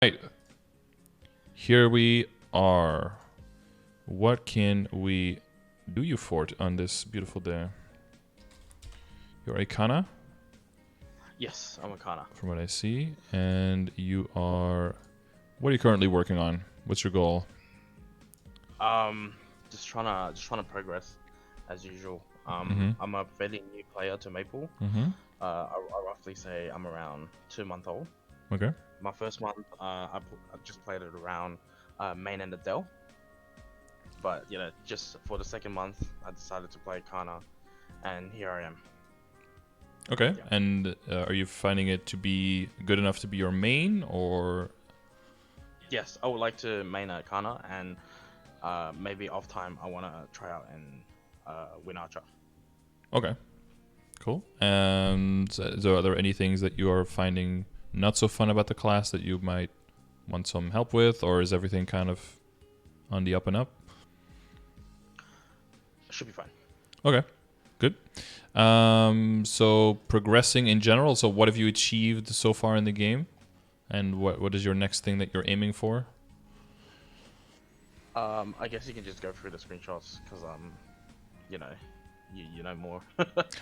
Right, here we are. What can we do you for on this beautiful day? You're a Kana, Yes, I'm a Kana. from what I see, and you are. What are you currently working on? What's your goal? Just trying to progress, as usual. Mm-hmm. I'm a fairly new player to Maple. Mm-hmm. I roughly say I'm around 2 months old. Okay. My first month, I just played it around main and Adele. But just for the second month, I decided to play Kana, and here I am. Okay. Yeah. And are you finding it to be good enough to be your main, or? Yes, I would like to main a Kana, and maybe off time I want to try out and win Archer. Okay. Cool. And so are there any things that you are finding not so fun about the class that you might want some help with, or is everything kind of on the up and up? Should be fine. Okay, good. So progressing in general. So what have you achieved so far in the game, and what is your next thing that you're aiming for? I guess you can just go through the screenshots because you know, you know more.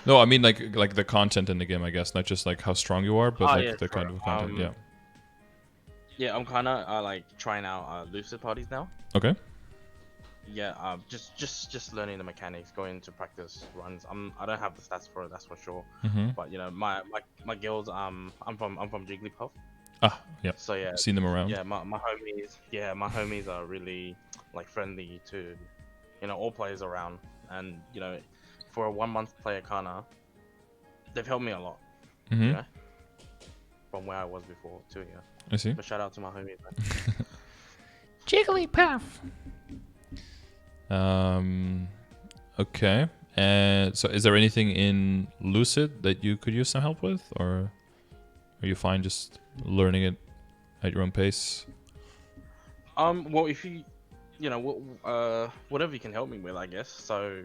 No, I mean like the content in the game, I guess, not just like how strong you are, but like Yeah, the sure. kind of content. Yeah. Yeah, I'm kind of like trying out Lucid parties now. Okay. Yeah, just learning the mechanics, going to practice runs. I don't have the stats for it, that's for sure. Mm-hmm. But my guilds, I'm from Jigglypuff. Ah, yeah. So yeah, Seen them around. yeah, my homies are really like friendly to, all players around, and for a 1 month player Kana, they've helped me a lot. Mm-hmm. From where I was before too. Yeah. I see. But shout out to my homies, man. Jigglypuff. Okay. And so, is there anything in Lucid that you could use some help with, or are you fine just learning it at your own pace? Well, if you, whatever you can help me with, I guess. So,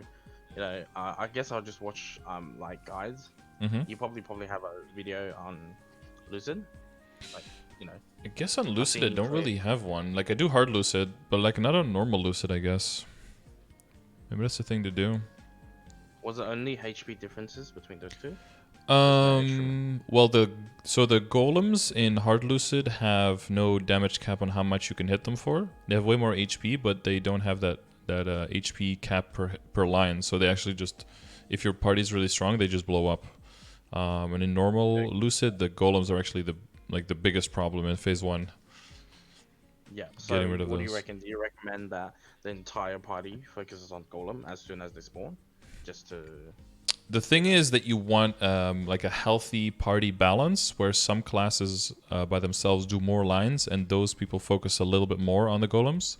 I guess I'll just watch like guides. Mm-hmm. You probably have a video on Lucid, like I guess on Lucid I seen don't Trey. really have one. Like I do hard Lucid, but like not on normal Lucid, I guess. Maybe that's the thing to do. Was it only HP differences between those two? Well, the golems in hard Lucid have no damage cap on how much you can hit them for. They have way more HP, but they don't have that HP cap per line. So they actually just, if your party's really strong, they just blow up. And in normal Lucid, the golems are actually the biggest problem in phase 1. Yeah. So Getting rid of what do those. you reckon? Do you recommend that the entire party focuses on Golem as soon as they spawn, just to? The thing is that you want like a healthy party balance where some classes by themselves do more lines and those people focus a little bit more on the golems,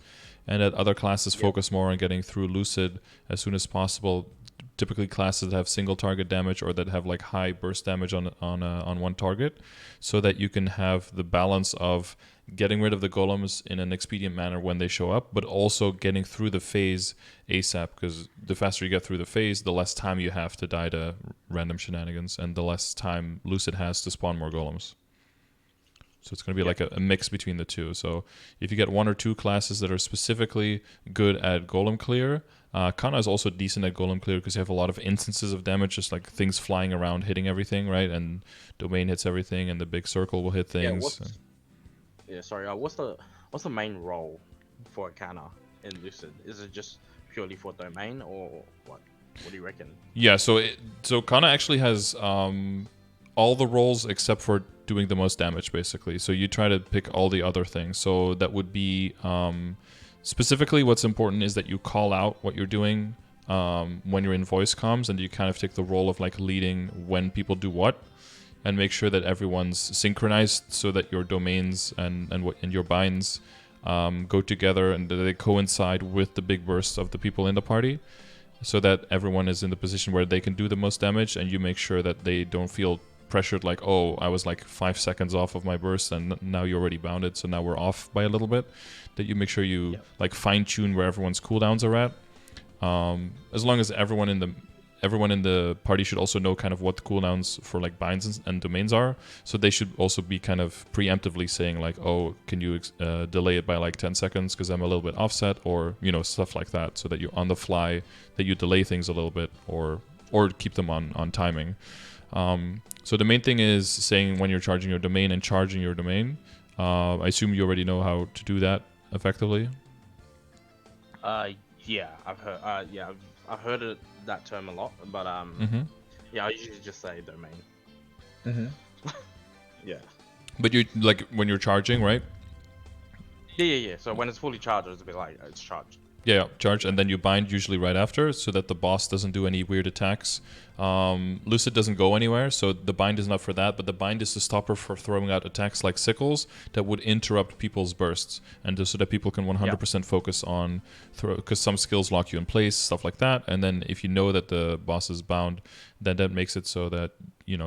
and that other classes focus more on getting through Lucid as soon as possible. Typically classes that have single target damage or that have like high burst damage on one target, so that you can have the balance of getting rid of the golems in an expedient manner when they show up, but also getting through the phase ASAP, because the faster you get through the phase, the less time you have to die to random shenanigans, and the less time Lucid has to spawn more golems. So it's going to be like a mix between the two. So if you get one or two classes that are specifically good at golem clear, Kana is also decent at golem clear because you have a lot of instances of damage, just like things flying around hitting everything, right? And domain hits everything, and the big circle will hit things. What's the main role for a Kana in Lucid? Is it just purely for domain, or what? What do you reckon? Yeah, so Kana actually has all the roles except for doing the most damage, basically. So you try to pick all the other things. So that would be specifically what's important is that you call out what you're doing when you're in voice comms, and you kind of take the role of like leading when people do what, and make sure that everyone's synchronized so that your domains and your binds go together and they coincide with the big bursts of the people in the party, so that everyone is in the position where they can do the most damage, and you make sure that they don't feel pressured like, oh, I was like 5 seconds off of my burst and now you're already bounded, so now we're off by a little bit. That you make sure you like fine tune where everyone's cooldowns are at. As long as everyone everyone in the party should also know kind of what the cooldowns for like binds and domains are. So they should also be kind of preemptively saying like, oh, can you delay it by like 10 seconds because I'm a little bit offset, or stuff like that, so that you on the fly that you delay things a little bit or keep them on timing. So the main thing is saying when you're charging your domain and charging your domain. I assume you already know how to do that effectively. Yeah, I've heard. I've heard that term a lot, but yeah, I usually just say domain. Yeah. But you like when you're charging, right? Yeah. So when it's fully charged, it's a bit like it's charged. Yeah, charge, and then you bind usually right after, so that the boss doesn't do any weird attacks. Lucid doesn't go anywhere, so the bind is not for that, but the bind is to stop her for throwing out attacks like sickles that would interrupt people's bursts, and just so that people can 100% focus on because some skills lock you in place, stuff like that. And then if you know that the boss is bound, then that makes it so that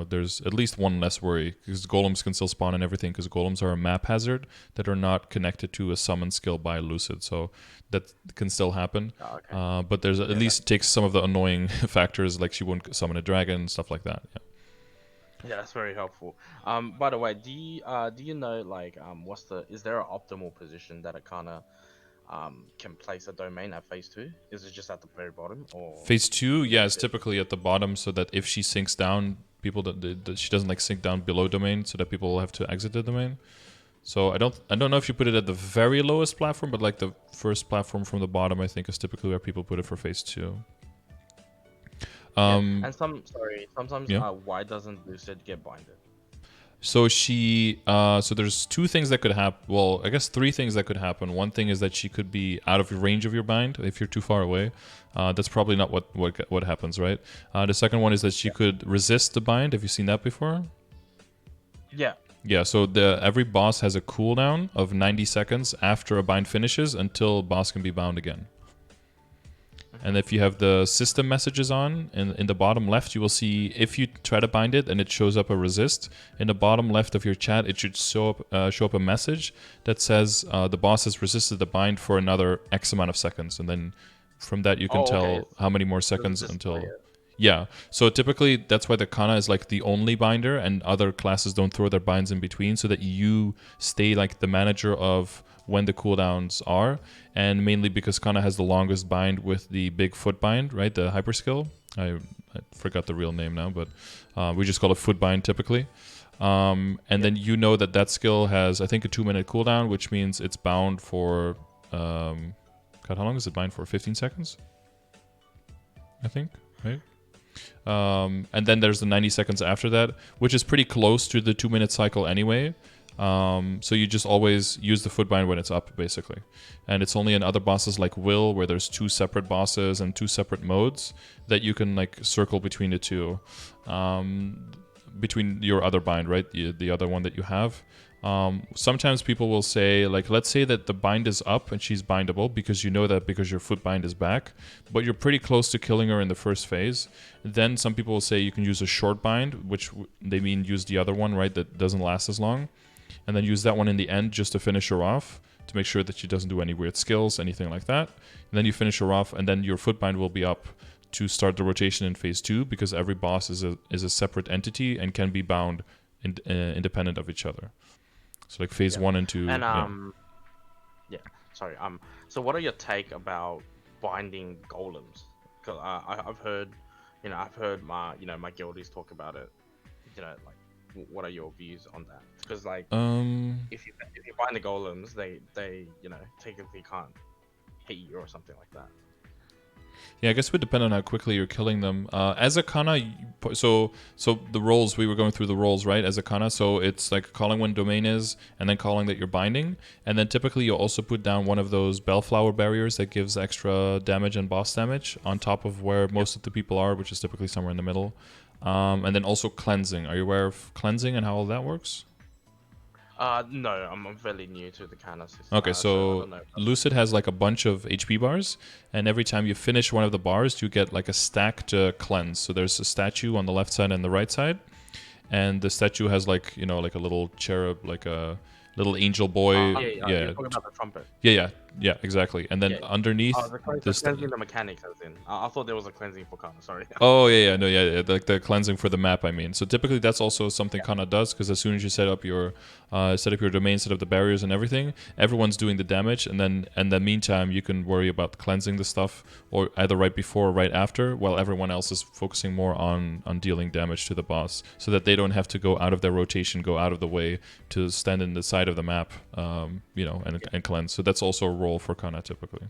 there's at least one less worry, because golems can still spawn and everything, because golems are a map hazard that are not connected to a summon skill by Lucid, so that can still happen. Oh, okay. But there's at least takes some of the annoying factors, like she won't summon a dragon, stuff like that. Yeah, that's very helpful. By the way, do you know like is there an optimal position that a Kana can place a domain at phase 2? Is it just at the very bottom, or Phase 2, yeah, is typically at the bottom, so that if she sinks down, people that she doesn't like sink down below domain, so that people will have to exit the domain. So I don't know if you put it at the very lowest platform, but like the first platform from the bottom, I think is typically where people put it for phase 2. And sometimes why doesn't Lucid get binded? So so there's two things that could happen. Well, I guess three things that could happen. One thing is that she could be out of range of your bind if you're too far away. That's probably not what happens, right? The second one is that she could resist the bind. Have you seen that before? Yeah. Yeah, so every boss has a cooldown of 90 seconds after a bind finishes until boss can be bound again. And if you have the system messages on, in the bottom left, you will see if you try to bind it and it shows up a resist. In the bottom left of your chat, it should show up a message that says the boss has resisted the bind for another X amount of seconds. And then from that, you can tell how many more seconds until... Yeah, so typically that's why the Kana is like the only binder, and other classes don't throw their binds in between, so that you stay like the manager of when the cooldowns are, and mainly because Kana has the longest bind with the big foot bind, right? The hyper skill. I forgot the real name now, but we just call it foot bind typically. And then that skill has, I think, a 2-minute cooldown, which means it's bound for how long is it bind for? 15 seconds, I think, right? And then there's the 90 seconds after that, which is pretty close to the 2-minute cycle anyway. So you just always use the foot bind when it's up, basically. And it's only in other bosses like Will, where there's 2 separate bosses and 2 separate modes, that you can like circle between the two, between your other bind, right? The other one that you have. Sometimes people will say, like, let's say that the bind is up and she's bindable, because you know that because your foot bind is back, but you're pretty close to killing her in the first phase. Then some people will say you can use a short bind, which they mean use the other one, right, that doesn't last as long, and then use that one in the end just to finish her off, to make sure that she doesn't do any weird skills, anything like that. And then you finish her off, and then your foot bind will be up to start the rotation in phase 2, because every boss is a separate entity and can be bound independent of each other. So like phase 1 and 2. And sorry. So what are your take about binding golems? Because I've heard my my guildies talk about it. Like, what are your views on that? Because like, if you bind the golems, they technically can't hit you or something like that. Yeah, I guess it would depend on how quickly you're killing them. As a Kana, so the roles, we were going through the roles, right? As a Kana, so it's like calling when domain is, and then calling that you're binding. And then typically you'll also put down one of those bellflower barriers that gives extra damage and boss damage on top of where most of the people are, which is typically somewhere in the middle. And then also cleansing. Are you aware of cleansing and how all that works? No, I'm fairly new to the Kana system. Okay, so Lucid has like a bunch of HP bars, and every time you finish one of the bars, you get like a stack to cleanse. So there's a statue on the left side and the right side, and the statue has like like a little cherub, like a little angel boy. You're talking about the trumpet. Yeah. Yeah, exactly. And then Yeah. underneath Oh, the this. cleansing the mechanics as in. I thought there was a cleansing for Kana. Sorry. Oh yeah, no, yeah, like the cleansing for the map. I mean, so typically that's also something Kana does because as soon as you set up your domain, set up the barriers and everything, everyone's doing the damage, and then in the meantime you can worry about cleansing the stuff, or either right before or right after, while everyone else is focusing more on dealing damage to the boss, so that they don't have to go out of their rotation, go out of the way to stand in the side of the map, and cleanse. So that's also a role for Kana typically.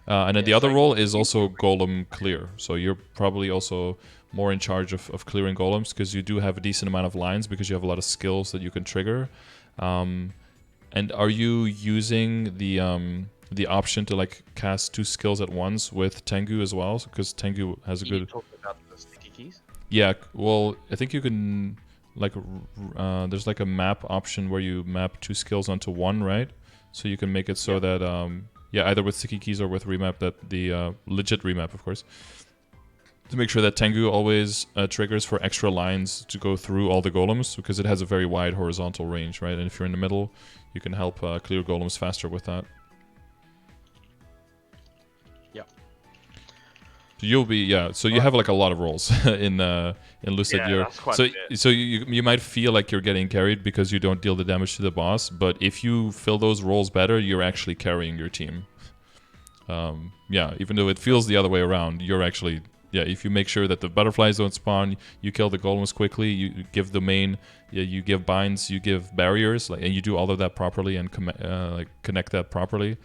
And then the other role is also golem clear. So you're probably also more in charge of clearing golems because you do have a decent amount of lines because you have a lot of skills that you can trigger. And are you using the option to like cast 2 skills at once with Tengu as well? Because Tengu has a good. You talked about the sticky keys. Yeah, well, I think you can like there's like a map option where you map 2 skills onto one, right? So you can make it so that yeah, either with sticky keys or with remap, that the legit remap, of course, to make sure that Tengu always triggers for extra lines to go through all the golems, because it has a very wide horizontal range, right? And if you're in the middle, you can help clear golems faster with that. Yeah. So you'll be So you have like a lot of roles in Lucid. Yeah, that's quite a bit. So you might feel like you're getting carried because you don't deal the damage to the boss, but if you fill those roles better, you're actually carrying your team. Even though it feels the other way around, you're actually if you make sure that the butterflies don't spawn, you kill the golems quickly, you give domain, you give binds, you give barriers, and you do all of that properly and connect that properly,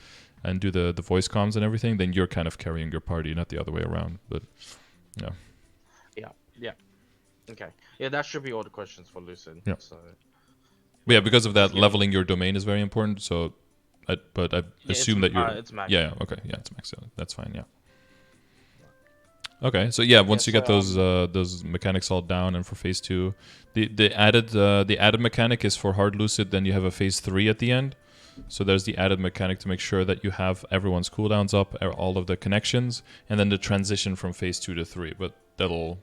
and do the voice comms and everything, then you're kind of carrying your party, not the other way around. But Yeah. Okay. Yeah, that should be all the questions for Lucid. Yeah. So. But because of that, leveling your domain is very important. So, I assume that you're. It's max. Yeah. Okay. Yeah, it's max. That's fine. Yeah. Okay. So once you get those mechanics all down, and for phase 2, the added mechanic is for hard Lucid. Then you have a phase 3 at the end. So there's the added mechanic to make sure that you have everyone's cooldowns up, all of the connections, and then the transition from phase 2 to 3. But that'll.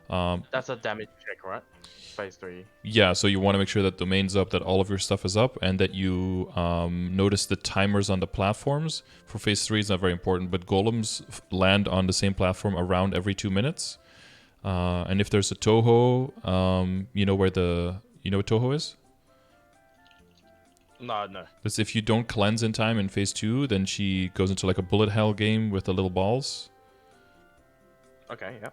That's a damage check, right? Phase 3. Yeah, so you want to make sure that domain's up, that all of your stuff is up, and that you notice the timers on the platforms. For phase 3, it's not very important, but golems land on the same platform around every 2 minutes. And if there's a Toho, you know what Toho is? No. Because if you don't cleanse in time in phase 2, then she goes into like a bullet hell game with the little balls. Okay, yeah.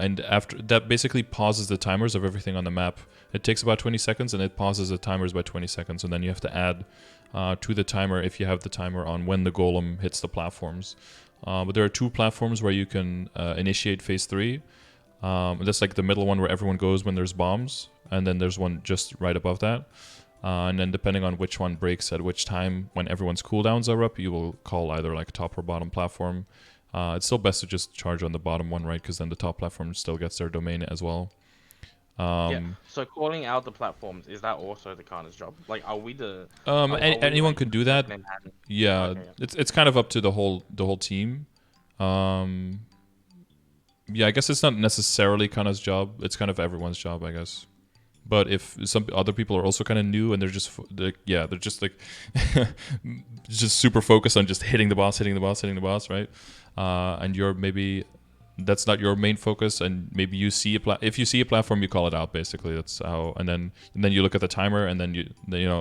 And after that, basically pauses the timers of everything on the map. It takes about 20 seconds, and it pauses the timers by 20 seconds, and then you have to add to the timer if you have the timer on when the golem hits the platforms. But there are 2 platforms where you can initiate phase 3. That's like the middle one where everyone goes when there's bombs, and then there's one just right above that. And then depending on which one breaks at which time, when everyone's cooldowns are up, you will call either like top or bottom platform. It's still best to just charge on the bottom one, right? Because then the top platform still gets their domain as well. So calling out the platforms, is that also the Kana's job? Like, are we the? Anyone can do that. Yeah, Okay, yeah. it's kind of up to the whole team. Yeah, I guess it's not necessarily Kana's job. It's kind of everyone's job, I guess. But if some other people are also kind of new and they're just just super focused on just hitting the boss, right? And you're maybe that's not your main focus, and maybe you see if you see a platform, you call it out. Basically, that's how. And then you look at the timer, and then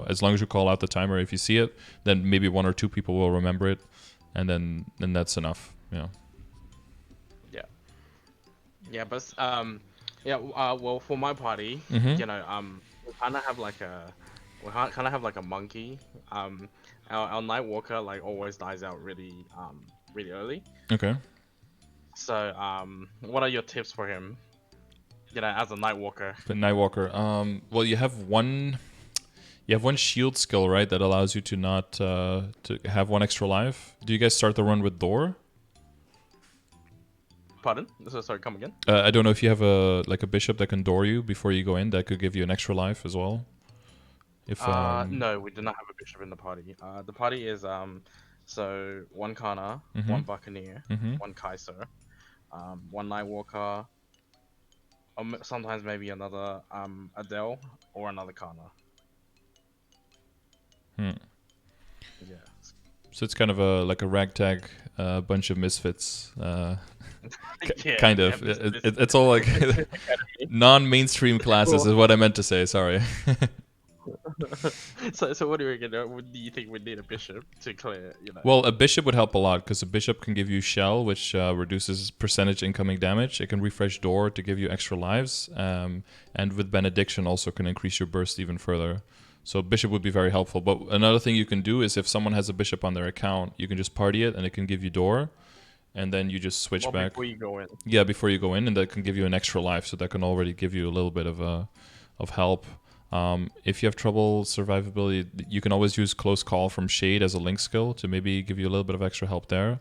as long as you call out the timer, if you see it, then maybe 1 or 2 people will remember it, and then that's enough. Yeah. Yeah, but well, for my party, we kind of have like a monkey. Our night walker like always dies out really early. Okay. So what are your tips for him? As a night walker. The night walker. Well, you have one shield skill, right, that allows you to not to have 1 extra life. Do you guys start the run with door? Pardon? Sorry, come again? I don't know if you have a bishop that can door you before you go in. That could give you an extra life as well. If no, we do not have a bishop in the party. The party is so 1 Kana, 1 Buccaneer, 1 Kaiser, 1 Nightwalker, sometimes maybe another Adele or another Kana. Yeah. So it's kind of like a ragtag bunch of misfits. Yeah, Kind yeah, of. It's all like non-mainstream classes is what I meant to say. Sorry. So what do you reckon? Do you think we need a bishop to clear? Well, a bishop would help a lot because a bishop can give you shell, which reduces percentage incoming damage. It can refresh door to give you extra lives, and with benediction also can increase your burst even further. So bishop would be very helpful. But another thing you can do is if someone has a bishop on their account, you can just party it and it can give you door, and then you just switch back. Before you go in. Yeah, before you go in, and that can give you an extra life. So that can already give you a little bit of help. If you have trouble survivability, you can always use close call from Shade as a link skill to maybe give you a little bit of extra help there.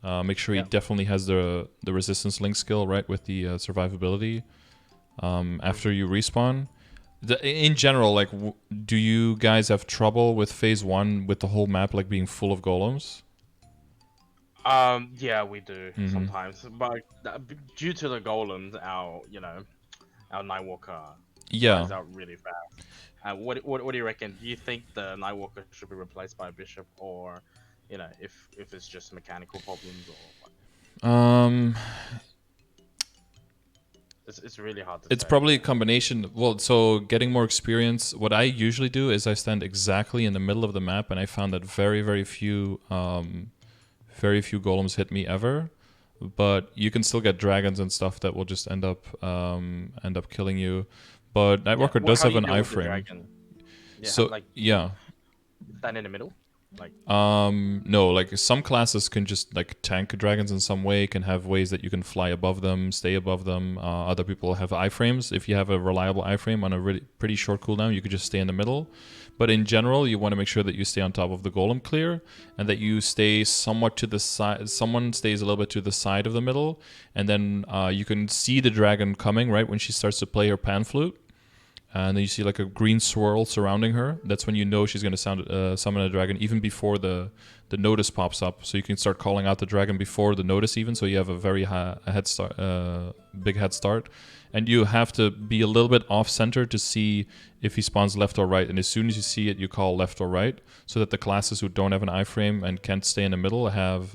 Make sure he definitely has the resistance link skill right with the survivability after you respawn. In general, like, do you guys have trouble with phase 1 with the whole map like being full of golems? Yeah, we do sometimes, but due to the golems, our Nightwalker dies out really fast. What do you reckon? Do you think the Nightwalker should be replaced by a bishop, or if it's just mechanical problems, or what? It's really hard to It's say. probably a combination. Well, so getting more experience, what I usually do is I stand exactly in the middle of the map, and I found that very few golems hit me ever. But you can still get dragons and stuff that will just end up killing you. But Nightwalker does have an iframe. Yeah, So stand in the middle. No, like some classes can just like tank dragons in some way, can have ways that you can fly above them, stay above them. Other people have iframes. If you have a reliable iframe on a really pretty short cooldown, you could just stay in the middle. But in general, you want to make sure that you stay on top of the golem clear and that you stay somewhat to the side. Someone stays a little bit to the side of the middle, and then you can see the dragon coming right when she starts to play her pan flute. And then you see like a green swirl surrounding her. That's when you know she's going to summon a dragon, even before the notice pops up. So you can start calling out the dragon before the notice even, so you have a very big head start. And you have to be a little bit off-center to see if he spawns left or right. And as soon as you see it, you call left or right, so that the classes who don't have an iframe and can't stay in the middle have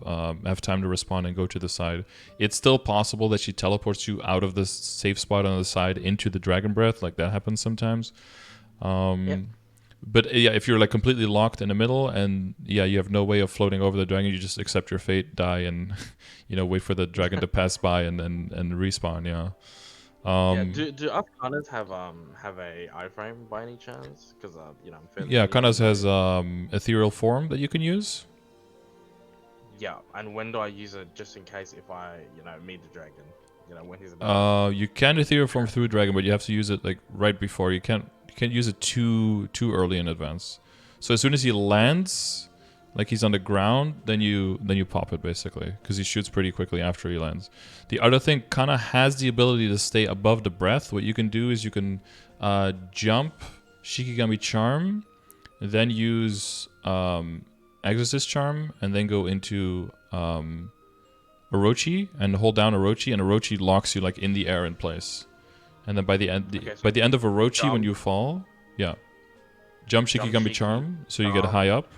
time to respond and go to the side. It's still possible that she teleports you out of the safe spot on the side into the dragon breath. Like that happens sometimes. But yeah, if you're like completely locked in the middle and you have no way of floating over the dragon, you just accept your fate, die, and wait for the dragon to pass by and respawn. Yeah. Do us Kannas have a iframe by any chance? Because I'm fairly Kannas has ethereal form that you can use. Yeah, and when do I use it? Just in case if I meet the dragon, when he's about. You can ethereal form through dragon, but you have to use it like right before. You can't use it too early in advance. So as soon as he lands, like he's on the ground, then you pop it basically, because he shoots pretty quickly after he lands. The other thing, Kana has the ability to stay above the breath. What you can do is you can jump Shikigami Charm, then use Exorcist Charm, and then go into Orochi and hold down Orochi, and Orochi locks you like in the air in place. And then by the end of Orochi, when you fall, jump Shikigami Charm, so you get high up.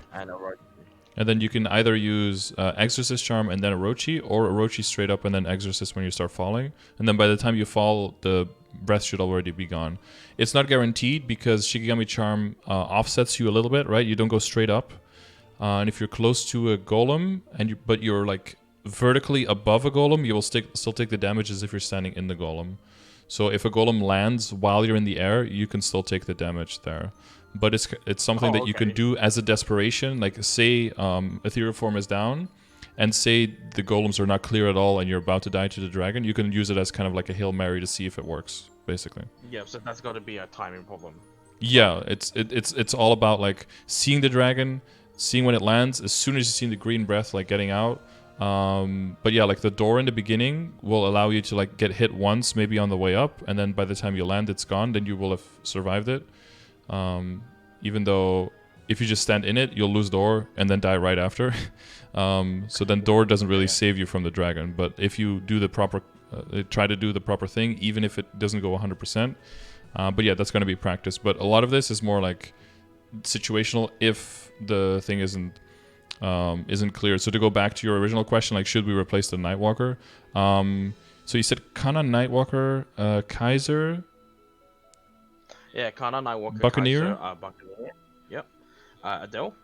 And then you can either use Exorcist Charm and then Orochi, or Orochi straight up and then Exorcist when you start falling. And then by the time you fall, the breath should already be gone. It's not guaranteed because Shikigami Charm offsets you a little bit, right? You don't go straight up. And if you're close to a golem, but you're like vertically above a golem, you will still take the damage as if you're standing in the golem. So if a golem lands while you're in the air, you can still take the damage there. But it's something that you can do as a desperation. Like say ethereal form is down, and say the golems are not clear at all, and you're about to die to the dragon. You can use it as kind of like a Hail Mary to see if it works, basically. Yeah, so that's got to be a timing problem. Yeah, it's all about like seeing the dragon, seeing when it lands. As soon as you see the green breath, like getting out. But yeah, like the door in the beginning will allow you to like get hit once, maybe on the way up, and then by the time you land, it's gone. Then you will have survived it. Even though if you just stand in it, you'll lose door and then die right after. So then door doesn't really save you from the dragon. But if you do the proper, try to do the proper thing, even if it doesn't go 100%. But yeah, that's going to be practice. But a lot of this is more like situational if the thing isn't isn't clear. So to go back to your original question, like, should we replace the Nightwalker? So you said Kana, Nightwalker, Kaiser, Yeah, Kana, Nightwalker, Buccaneer? Kaiser, Buccaneer. Yep. Adele.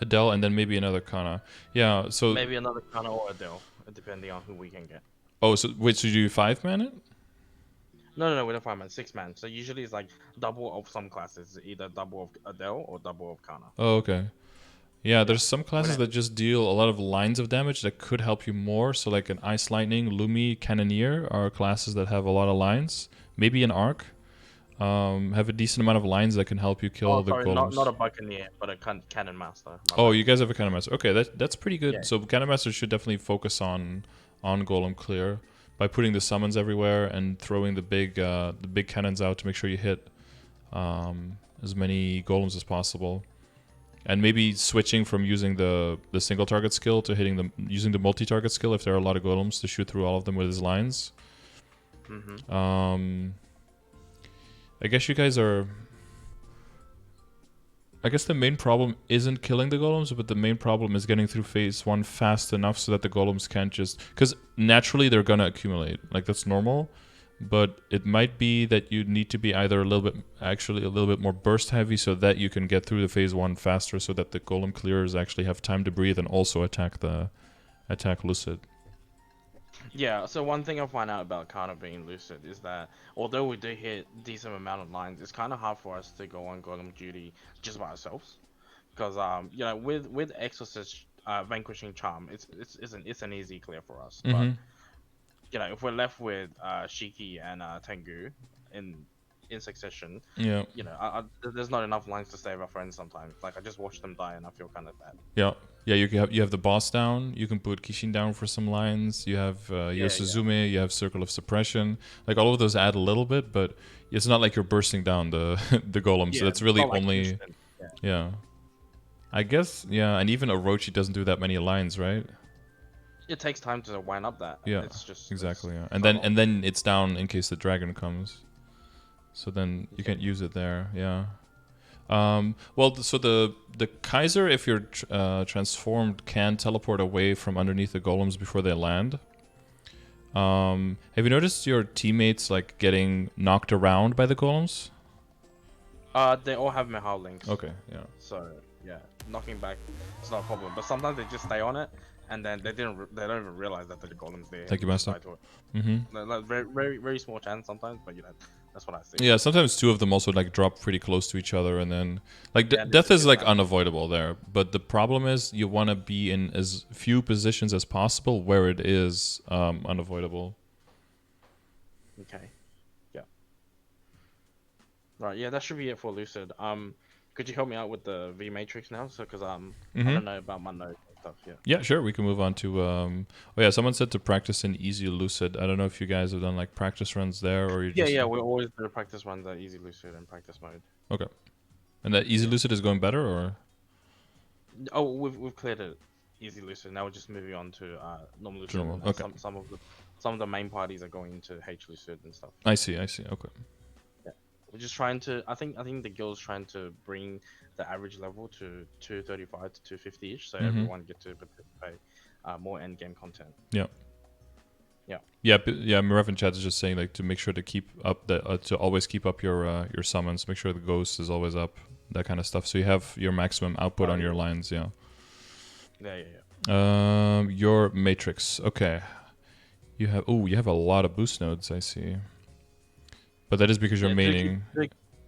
Adele, and then maybe another Kana. Yeah. So Maybe another Kana or Adele, depending on who we can get. oh, so wait, so you do 5-man it? No, we don't 5-man, 6-man. So usually it's like double of some classes, either double of Adele or double of Kana. Oh, okay. Yeah, there's some When classes that just deal a lot of lines of damage that could help you more. So like an Ice Lightning, Lumi, Cannoneer are classes that have a lot of lines. Maybe an Arc. Have a decent amount of lines that can help you kill the sorry, golems. not a Buccaneer, but a Cannon Master. Oh, you guys have a Cannon Master. Okay, that's pretty good. Yeah. So Cannon Master should definitely focus on golem clear by putting the summons everywhere and throwing the big cannons out to make sure you hit as many golems as possible. And maybe switching from using the single target skill to using the multi-target skill if there are a lot of golems to shoot through all of them with his lines. I guess you guys are... I guess the main problem isn't killing the golems, but the main problem is getting through phase 1 fast enough so that the golems can't just... Because naturally they're gonna accumulate. Like, that's normal. But it might be that you need to be either a little bit more burst heavy so that you can get through the phase 1 faster so that the golem clearers actually have time to breathe and also attack Lucid. Yeah, so one thing I find out about Kana being Lucid is that although we do hit decent amount of lines, it's kind of hard for us to go on golem duty just by ourselves, because you know, with Exorcist vanquishing charm, it's an easy clear for us. But you know, if we're left with Shiki and Tengu in succession, yeah, you know, there's not enough lines to save our friends sometimes. Like, I just watch them die and I feel kind of bad. Yeah, you have the boss down. You can put Kishin down for some lines. You have Yosuzume. You have Circle of Suppression. Like, all of those add a little bit, but it's not like you're bursting down the golems. Yeah, So that's really like only instant. yeah. I guess and even Orochi doesn't do that many lines, right? It takes time to wind up that. Yeah, it's just exactly. Yeah, and then it's down in case the dragon comes. So then you can't use it there. Yeah. Well, so the Kaiser, if you're transformed, can teleport away from underneath the golems before they land. Have you noticed your teammates like getting knocked around by the golems? They all have Mihal links. Okay, yeah. So yeah, knocking back is not a problem. But sometimes they just stay on it, and then they don't even realize that the golem's there. Thank you, Master. Like, very very small chance sometimes, but you know, that's what I see. Yeah, sometimes two of them also like drop pretty close to each other, and then like death is like unavoidable there. But the problem is you want to be in as few positions as possible where it is unavoidable. Okay. Yeah. Right. Yeah, that should be it for Lucid. Could you help me out with the V matrix now? So, because I don't know about my node and stuff. Yeah. Yeah, sure. We can move on to. Oh yeah, someone said to practice in Easy Lucid. I don't know if you guys have done like practice runs there or you. Yeah. We always do practice runs at Easy Lucid and practice mode. Okay. And that Easy Lucid is going better, or? Oh, we've cleared it. Easy Lucid. Now we're just moving on to normal Lucid. Normal. Okay. Some of the main parties are going into H Lucid and stuff. I see. Okay. We're just trying to. I think the guild's trying to bring the average level to 235 to 250 ish, so everyone get to participate more end game content. Yeah. Mirav in chat is just saying like to make sure to keep up to always keep up your summons. Make sure the ghost is always up. That kind of stuff. So you have your maximum output on your lines. Yeah. Your matrix. Okay. You have a lot of boost nodes. I see. But that is because you're maining.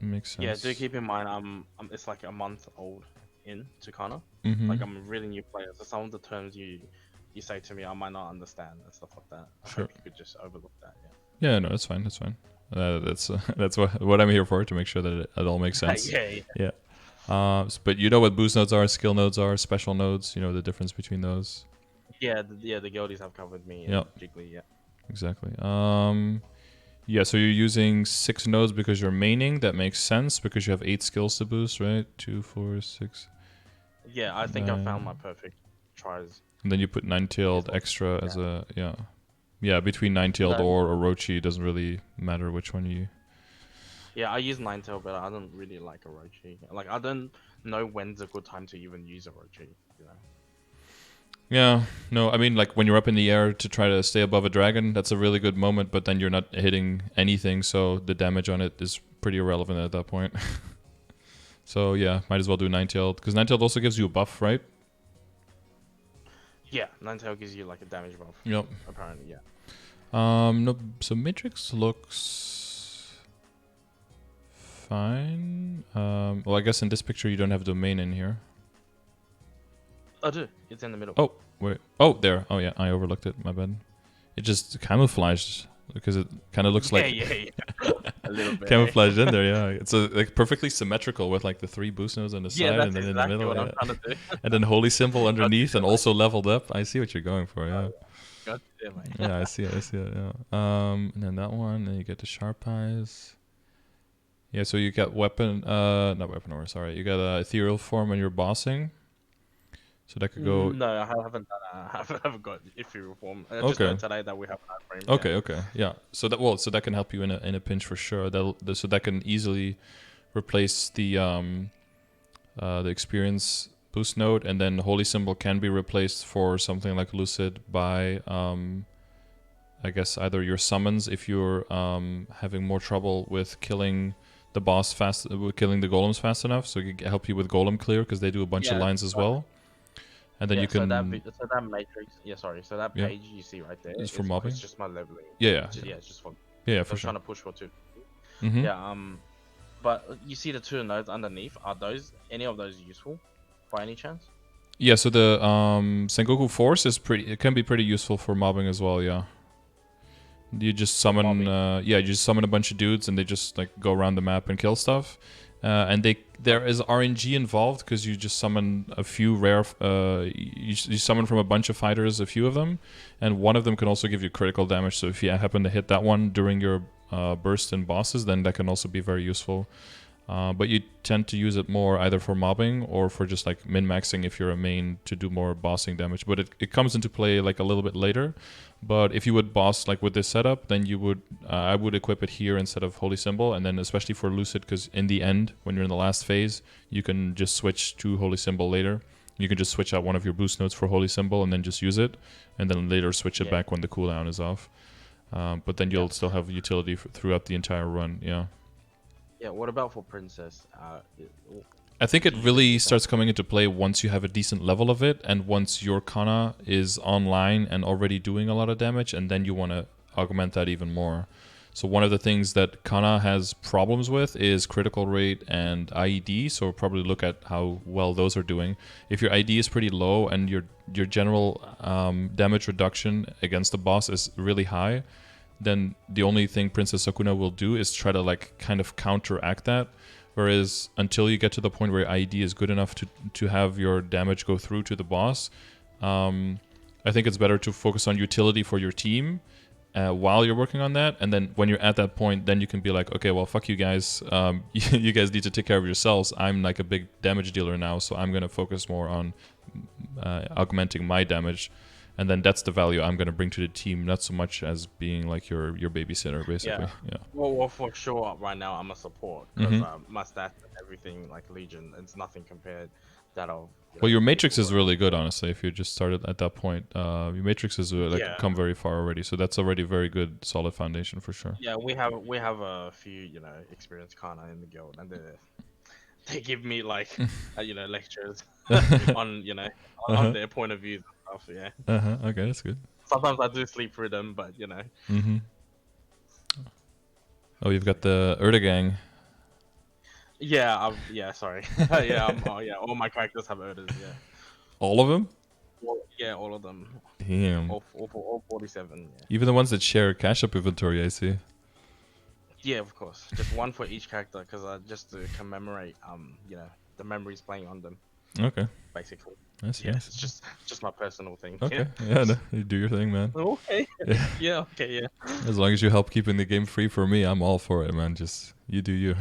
Makes sense. Yeah, do keep in mind, it's like a month old to Kana. Like, I'm a really new player, so some of the terms you say to me, I might not understand and stuff like that. I hope you could just overlook that. Yeah, no, that's fine. That's what I'm here for, to make sure that it all makes sense. Yeah. But you know what boost nodes are, skill nodes are, special nodes. You know the difference between those. Yeah, the guildies have covered me. Jiggly, yeah. Exactly. Yeah, so you're using 6 nodes because you're maining. That makes sense because you have 8 skills to boost, right? 2, 4, 6. Yeah, I think I found my perfect tries. And then you put 9-tailed extra as a yeah. Between 9-tailed or Orochi, it doesn't really matter which one you. Yeah, I use 9-tail, but I don't really like Orochi. Like, I don't know when's a good time to even use a RG. You know. Yeah, no, I mean, like when you're up in the air to try to stay above a dragon, that's a really good moment, but then you're not hitting anything, so the damage on it is pretty irrelevant at that point. So yeah, might as well do Ninetales, because Ninetales also gives you a buff, right? Yeah, Ninetales gives you like a damage buff. Yep. Apparently, yeah. No, so Matrix looks fine. Well, I guess in this picture you don't have domain in here. I do. It's in the middle. Oh, wait. Oh, there. Oh, yeah. I overlooked it. My bad. It just camouflaged because it kind of looks like yeah. A little bit. camouflaged in there. Yeah, it's like perfectly symmetrical with like the 3 boost nodes on the Yeah, side that's and then exactly in the middle. what Yeah. I'm trying to do. And then holy symbol underneath and also leveled up. I see what you're going for. Yeah. God damn it. Yeah, I see it. Yeah. And then that one. Then you get the sharp eyes. Yeah. So you got weapon. Not weapon aura. Sorry. You got ethereal form when you're bossing. So that could go. No, I haven't done. I haven't got ethereal form. I just Okay. learned today that we have that frame. Okay, yeah. So that can help you in a pinch for sure. So that can easily replace the experience boost node, and then holy symbol can be replaced for something like Lucid by I guess either your summons if you're having more trouble with killing the boss killing the golems fast enough. So it can help you with golem clear because they do a bunch of lines as well. And then you can. So that matrix. Yeah, sorry. So that page you see right there is for mobbing. It's just my leveling. Yeah. It's just for. Yeah, for I'm sure. trying to push for 2. Mm-hmm. Yeah. But you see the 2 nodes underneath. Are any of those useful, by any chance? Yeah. So the Sengoku Force it can be pretty useful for mobbing as well. Yeah. You just summon. You just summon a bunch of dudes and they just like go around the map and kill stuff. And there is RNG involved because you just summon a few rare. You summon from a bunch of fighters, a few of them, and one of them can also give you critical damage. So if you happen to hit that one during your burst in bosses, then that can also be very useful. But you tend to use it more either for mobbing or for just like min-maxing if you're a main to do more bossing damage. But it comes into play like a little bit later. But if you would boss like with this setup, then you would I would equip it here instead of holy symbol, and then especially for Lucid, because in the end, when you're in the last phase, you can just switch to holy symbol later. You can just switch out one of your boost nodes for holy symbol and then just use it, and then later switch it back when the cooldown is off. But then you'll still have utility throughout the entire run. Yeah. Yeah. What about for princess? I think it really starts coming into play once you have a decent level of it, and once your Kana is online and already doing a lot of damage, and then you want to augment that even more. So one of the things that Kana has problems with is critical rate and IED, so probably look at how well those are doing. If your IED is pretty low and your general damage reduction against the boss is really high, then the only thing Princess Sakuna will do is try to like kind of counteract that. Whereas until you get to the point where IED is good enough to have your damage go through to the boss, I think it's better to focus on utility for your team while you're working on that. And then when you're at that point, then you can be like, okay, well, fuck you guys. You guys need to take care of yourselves. I'm like a big damage dealer now, so I'm going to focus more on augmenting my damage. And then that's the value I'm going to bring to the team, not so much as being like your babysitter, basically. Yeah. Well, for sure, right now I'm a support because my stats and everything, like Legion, it's nothing compared that of. Well, your Matrix is really good, honestly. If you just started at that point, your Matrix is come very far already, so that's already a very good, solid foundation for sure. Yeah, we have a few experienced Kana in the guild, and they give me like lectures on on their point of view. Yeah. Okay, that's good. Sometimes I do sleep through them, but Oh, you've got the Erda gang. Yeah. Sorry. All my characters have Erdas. Yeah. All of them? All of them. Damn. All 47. Yeah. Even the ones that share cash up inventory, I see. Yeah, of course. Just one for each character, because just to commemorate, the memories playing on them. Okay. Basically. That's nice. It's just my personal thing. Okay. Yeah, no, you do your thing, man. Okay. Yeah. Okay. Yeah. As long as you help keeping the game free for me, I'm all for it, man. Just you do you.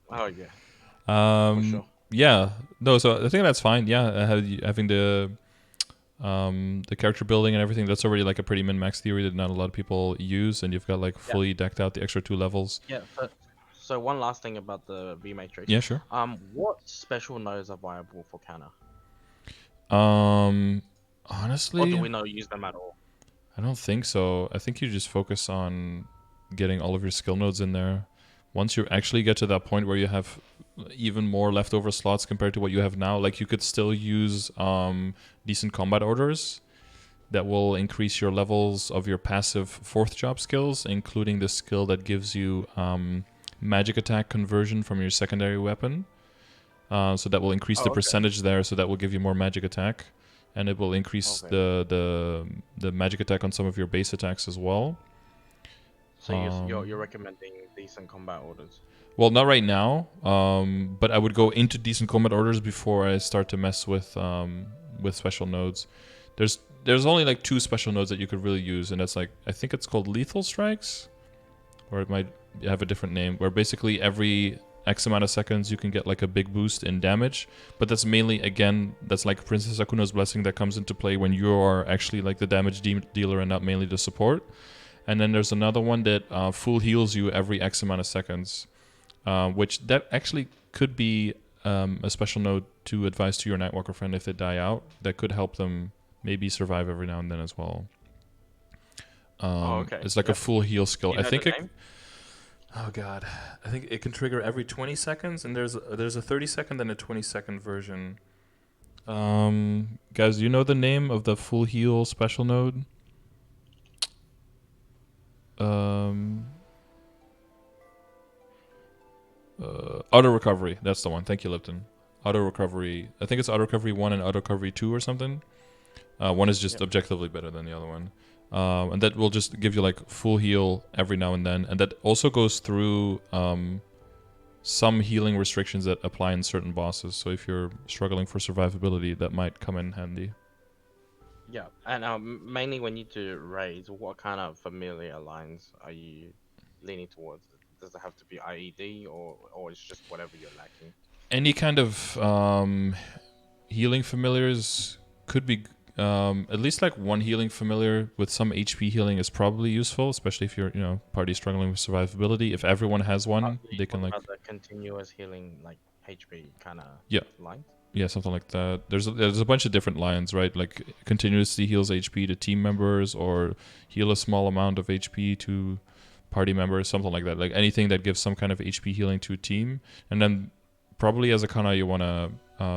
Oh yeah. For sure. Yeah. No. So I think that's fine. Yeah, having the character building and everything, that's already like a pretty min-max theory that not a lot of people use, and you've got like fully decked out the extra 2 levels. Yeah. So one last thing about the V matrix. Yeah, sure. What special nodes are viable for Kana? Or Honestly, do we not use them at all? I don't think so. I think you just focus on getting all of your skill nodes in there. Once you actually get to that point where you have even more leftover slots compared to what you have now, like you could still use decent combat orders that will increase your levels of your passive fourth job skills, including the skill that gives you magic attack conversion from your secondary weapon. So that will increase the percentage there, so that will give you more magic attack. And it will increase the magic attack on some of your base attacks as well. So you're recommending decent combat orders? Well, not right now, but I would go into decent combat orders before I start to mess with special nodes. There's only like 2 special nodes that you could really use, and that's like, I think it's called lethal strikes, or it might have a different name, where basically every X amount of seconds you can get like a big boost in damage, but that's mainly, again, that's like Princess Akuno's Blessing that comes into play when you are actually like the damage dealer and not mainly the support. And then there's another one that full heals you every X amount of seconds, which that actually could be a special node to advise to your Nightwalker friend if they die out. That could help them maybe survive every now and then as well. It's like a full heal skill. You know I think the name? Oh god, I think it can trigger every 20 seconds, and there's a 30-second and a 20-second version. Guys, do you know the name of the full heal special node? Auto recovery. That's the one. Thank you, Lipton. Auto recovery. I think it's auto recovery 1 and auto recovery 2 or something. One is just objectively better than the other one. And that will just give you like full heal every now and then. And that also goes through some healing restrictions that apply in certain bosses. So if you're struggling for survivability, that might come in handy. Yeah, and mainly when you do raids, what kind of familiar lines are you leaning towards? Does it have to be IED or it's just whatever you're lacking? Any kind of healing familiars could be at least like one healing familiar with some HP healing is probably useful, especially if you're party struggling with survivability. If everyone has one, they can like the continuous healing like HP kind of lines. Yeah, something like that. There's a bunch of different lines, right? Like continuously heals HP to team members, or heal a small amount of HP to party members, something like that. Like anything that gives some kind of HP healing to a team. And then probably as a Kana you want to...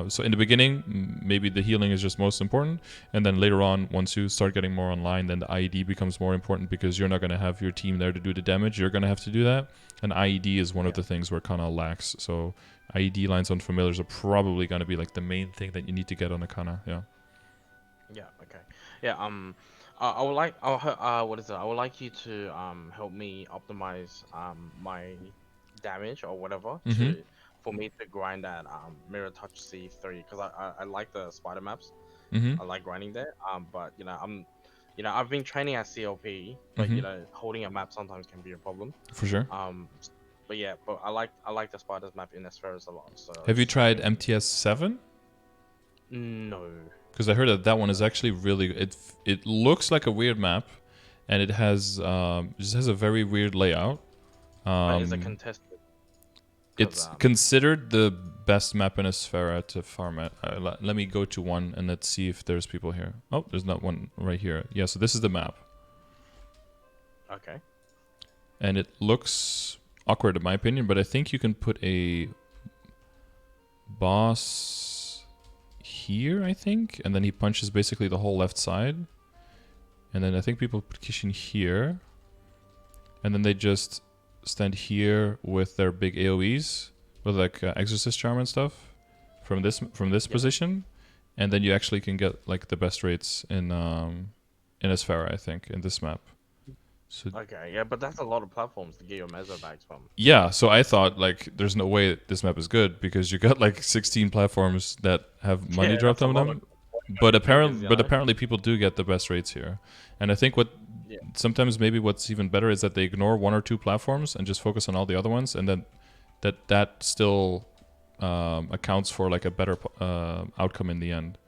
so in the beginning, maybe the healing is just most important. And then later on, once you start getting more online, then the IED becomes more important because you're not going to have your team there to do the damage. You're going to have to do that. And IED is one of the things where Kana lacks. So IED lines on familiars are probably going to be like the main thing that you need to get on a Kana. Yeah. Yeah. Okay. Yeah. I would like. What is it? I would like you to help me optimize my damage or whatever for me to grind that Mirror Touch C3 because I like the spider maps. I like grinding there. But I've been training at CLP, but holding a map sometimes can be a problem. For sure. But yeah, but I like the spiders map in Spheres a lot. So have you tried MTS 7? No. Because I heard that one is actually really... It looks like a weird map, and it has just has a very weird layout. Is it contested? It's considered the best map in Asphera to farm at. Let me go to one and let's see if there's people here. Oh, there's not one right here. Yeah, so this is the map. Okay. And it looks awkward in my opinion, but I think you can put a boss here, I think, and then he punches basically the whole left side. And then I think people put Kishin here. And then they just stand here with their big AoEs, with like Exorcist Charm and stuff from this position. And then you actually can get like the best rates in Asphera, I think, in this map. So, okay, yeah, but that's a lot of platforms to get your meso bags from. Yeah, so I thought like there's no way this map is good because you got like 16 platforms that have money dropped on them. But apparently people do get the best rates here. And I think sometimes maybe what's even better is that they ignore 1 or 2 platforms and just focus on all the other ones, and then that still accounts for like a better outcome in the end.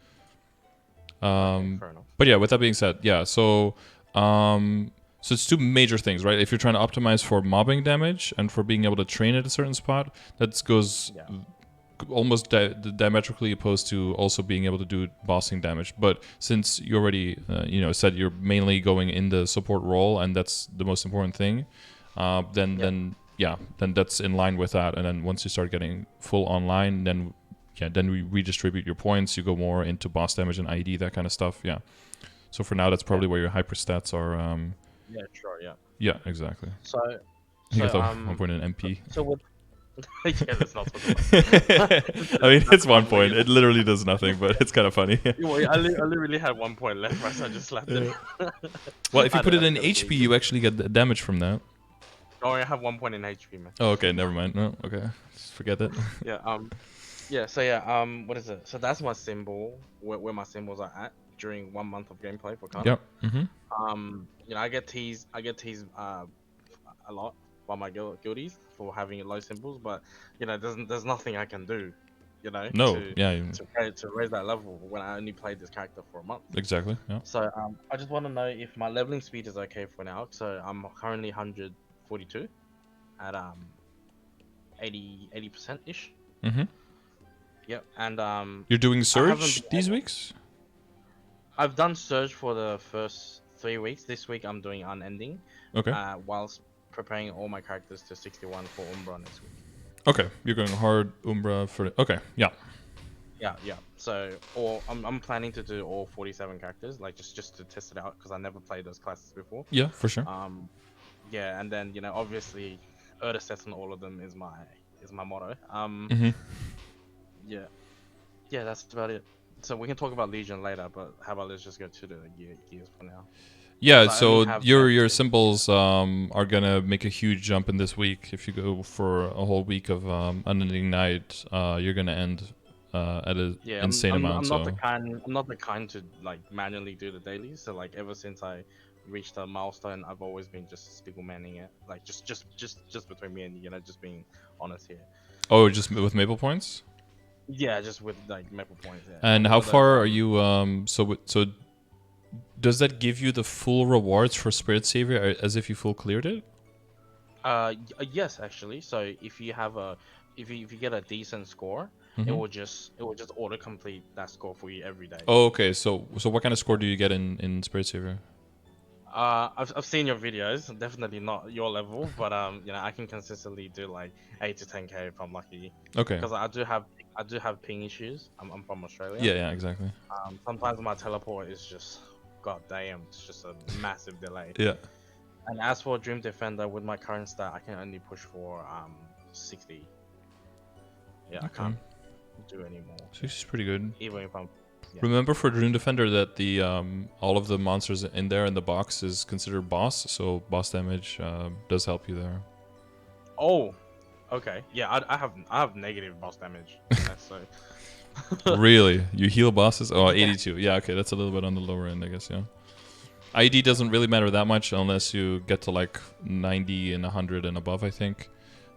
Fair enough. But yeah, with that being said, yeah, so So it's two major things, right? If you're trying to optimize for mobbing damage and for being able to train at a certain spot, that goes almost diametrically opposed to also being able to do bossing damage. But since you already, said you're mainly going in the support role and that's the most important thing, then that's in line with that. And then once you start getting full online, then we redistribute your points. You go more into boss damage and ID, that kind of stuff. Yeah. So for now, that's probably where your hyperstats are. Yeah, sure, yeah. Yeah, exactly. You got the 1 point in MP. So what? Yeah, that's not I mean, it's 1 point. It literally does nothing, but it's kind of funny. I literally had 1 point left, right? So I just slapped it. Well, if you put it in HP, you actually get the damage from that. Oh, I have 1 point in HP, man. Oh, okay, never mind. No, okay, just forget that. What is it? So that's my symbol, where my symbols are at during 1 month of gameplay for Kana. Yep. Mm-hmm. I get teased a lot by my guildies for having low symbols, but there's nothing I can do, No, to raise that level when I only played this character for a month. Exactly. Yeah. So I just want to know if my leveling speed is okay for now. So I'm currently 142 at 80% ish. Mm-hmm. Yep, and you're doing Surge these weeks? I've done Surge for the first 3 weeks. This week I'm doing Unending. Okay. Whilst preparing all my characters to 61 for Umbra next week. Okay, you're going hard Umbra for... Okay, yeah. Yeah. So, I'm planning to do all 47 characters, like just to test it out, because I never played those classes before. Yeah, for sure. Yeah, and then obviously, sets on all of them is my motto. Yeah, that's about it. So we can talk about Legion later, but how about let's just go to the gears for now. Yeah, so your symbols are gonna make a huge jump in this week. If you go for a whole week of Unending Night, you're gonna end at an insane amount. I'm not the kind to like manually do the dailies. So like ever since I reached a milestone, I've always been just single manning it. Like just between me and you, just being honest here. Oh, just with Maple points? Yeah, just with like Maple points. Yeah. And how far are you? So does that give you the full rewards for Spirit Savior as if you full cleared it? Yes, actually. So if you have if you get a decent score, it will just auto complete that score for you every day. Oh, okay. So what kind of score do you get in Spirit Savior? I've seen your videos. Definitely not your level, but I can consistently do like 8 to 10k if I'm lucky. Okay. Because I do have ping issues. I'm from Australia. Yeah, exactly. Sometimes my teleport is just, god damn, it's just a massive delay. Yeah. And as for Dream Defender, with my current stat, I can only push for 60. Yeah, okay. I can't do any more. 60 is pretty good. Even if I'm. Yeah. Remember for Dream Defender that the all of the monsters in there in the box is considered boss, so boss damage does help you there. Oh, okay. Yeah, I have negative boss damage. So. Really? You heal bosses? Oh, 82. Yeah, okay, that's a little bit on the lower end, I guess. Yeah. ID doesn't really matter that much unless you get to like 90 and 100 and above, I think.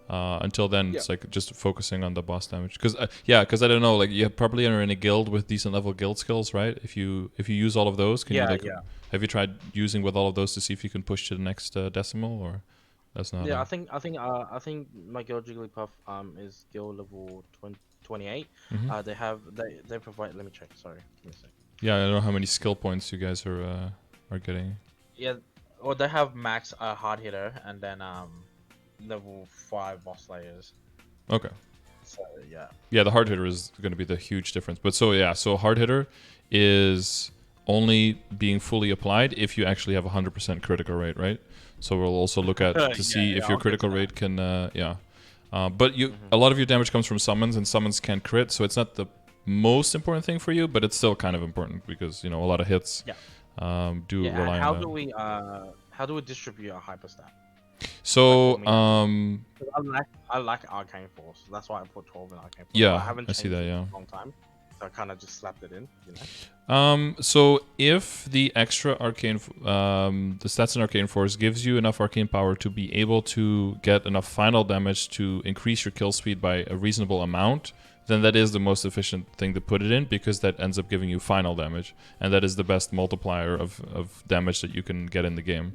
Until then, it's like just focusing on the boss damage. Because I don't know, like you probably are in a guild with decent level guild skills, right? If you use all of those, can you have you tried using with all of those to see if you can push to the next decimal, or that's not? Yeah, I think my guild Jigglypuff is guild level 28. They provide. Let me check. Sorry, give me a sec. Yeah, I don't know how many skill points you guys are getting. Yeah, or they have max hard hitter and then level 5 boss layers. Okay. So yeah. Yeah, the hard hitter is going to be the huge difference. But so hard hitter is only being fully applied if you actually have 100% critical rate, right? So we'll also look at to see if your critical rate can but a lot of your damage comes from summons, and summons can't crit, so it's not the most important thing for you, but it's still kind of important because a lot of hits rely on that. How do we distribute a hyperstat? So I like Arcane Force. That's why I put 12 in Arcane Force. Yeah, I haven't changed see that. Yeah, in a long time, so I kind of just slapped it in. So if the extra Arcane, the stats in Arcane Force gives you enough Arcane power to be able to get enough final damage to increase your kill speed by a reasonable amount, then that is the most efficient thing to put it in, because that ends up giving you final damage, and that is the best multiplier of damage that you can get in the game.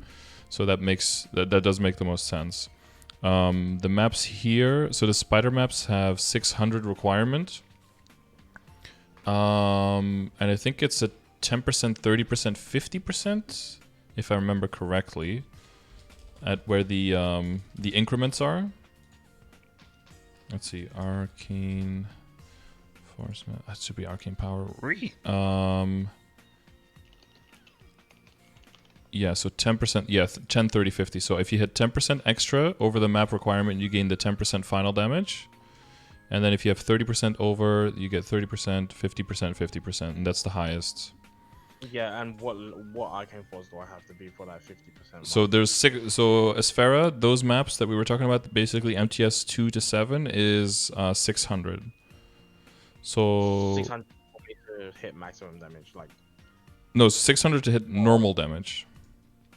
So that does make the most sense. The maps here, so the spider maps have 600 requirement. And I think it's a 10%, 30%, 50%, if I remember correctly, at where the increments are. Let's see, Arcane Force map. That should be Arcane Power. Yeah, so 10%, yeah, 10, 30, 50. So if you hit 10% extra over the map requirement, you gain the 10% final damage. And then if you have 30% over, you get 30%, 50%, 50%, and that's the highest. Yeah, and what Arcane Force do I have to be for that 50%? So there's so Esfera, those maps that we were talking about, basically MTS 2 to 7 is 600. So 600 for me to hit maximum damage, like. No, 600 to hit normal damage.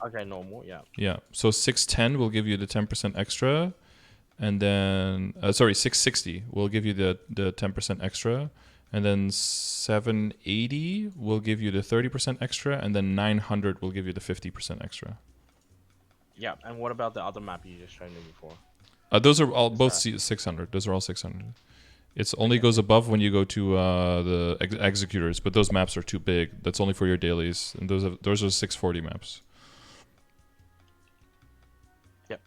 Okay, normal, yeah. Yeah, so 610 will give you the 10% extra, and then 660 will give you the 10% extra, and then 780 will give you the 30% extra, and then 900 will give you the 50% extra. Yeah, and what about the other map you just showed me before? Those are all both 600. Those are all 600. It's only goes above when you go to the executors, but those maps are too big. That's only for your dailies, and those are 640 maps. Yep.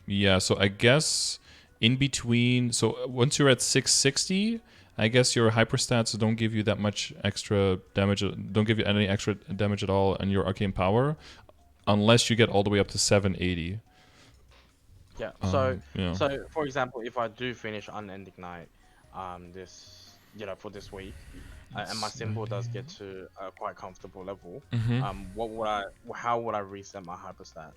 Yeah, so I guess in between, so once you're at 660, I guess your hyperstats don't give you that much extra damage, don't give you any extra damage at all in your arcane power, unless you get all the way up to 780. Yeah. So, yeah. so for example, if I do finish Unending Night, for this week, and my symbol does get to a quite comfortable level, how would I reset my hyperstat?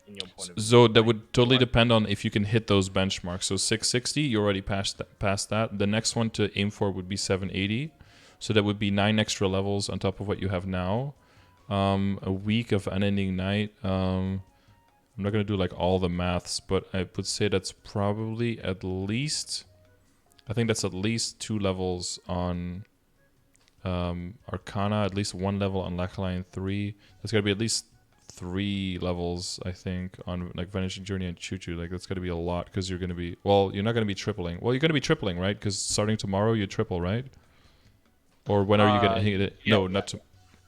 In your point of view? So that would totally depend on if you can hit those benchmarks. So 660, you already passed that. The next one to aim for would be 780. So that would be 9 extra levels on top of what you have now. A week of Unending Night. I'm not going to do like all the maths, but I would say that's probably at least, I think that's at least 2 levels on Arcana, at least 1 level on Lackline 3. That's got to be at least 3 levels, I think, on like Vanishing Journey and Choo Choo. Like that's got to be a lot, because you're going to be, well, you're not going to be tripling. Well, you're going to be tripling, right? Because starting tomorrow, you triple, right? Or when are you going to hit it? Yeah, no, not tomorrow.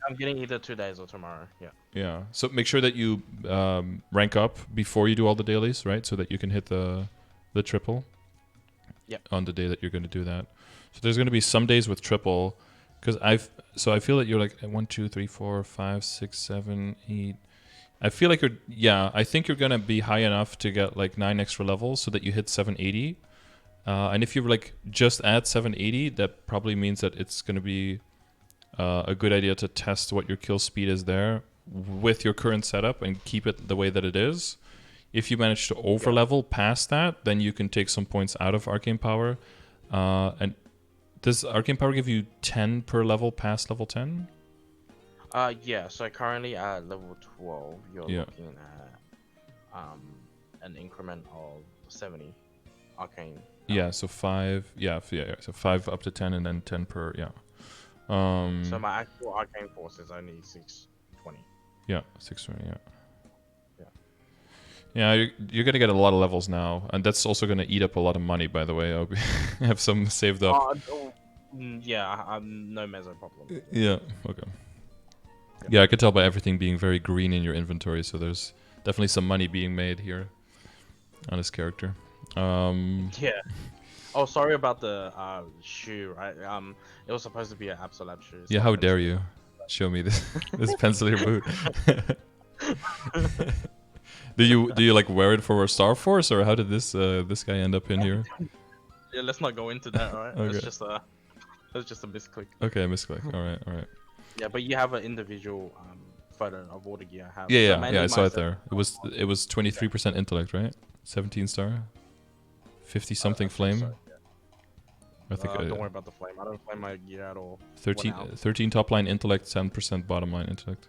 I'm getting either 2 days or tomorrow. Yeah. Yeah. So make sure that you rank up before you do all the dailies, right? So that you can hit the triple. Yeah. On the day that you're going to do that. So there's going to be some days with triple, because I feel that you're like 1, 2, 3, 4, 5, 6, 7, 8. I feel like I think you're going to be high enough to get like 9 extra levels so that you hit 780. And if you're like just at 780, that probably means that it's going to be a good idea to test what your kill speed is there with your current setup and keep it the way that it is. If you manage to over level past that, then you can take some points out of Arcane Power. And does Arcane Power give you 10 per level past level 10? Yeah, so currently at level 12, you're looking at an increment of 70 arcane. Yeah, so 5, so 5 up to 10 and then 10 per, so my actual arcane force is only 620. Yeah, 620, yeah, you're going to get a lot of levels now, and that's also going to eat up a lot of money, by the way. I hope you have some saved up. Yeah, I'm no meso problem. Yeah, okay. Yeah, I could tell by everything being very green in your inventory, so there's definitely some money being made here on this character. Yeah. Oh, sorry about the shoe, right? It was supposed to be an Absolab shoe. Yeah, how dare you show me this pencilier boot? Do you like wear it for Star Force, or how did this guy end up in here? Yeah, let's not go into that, alright? Okay. That's just a misclick. Okay, misclick. All right. Yeah, but you have an individual photo of all the gear I have. Yeah, I saw it there. It was 23% intellect, right? 17 star, 50 something flame. So, yeah. I think. Don't worry about the flame. I don't flame my gear at all. 13 top line intellect, 10% bottom line intellect.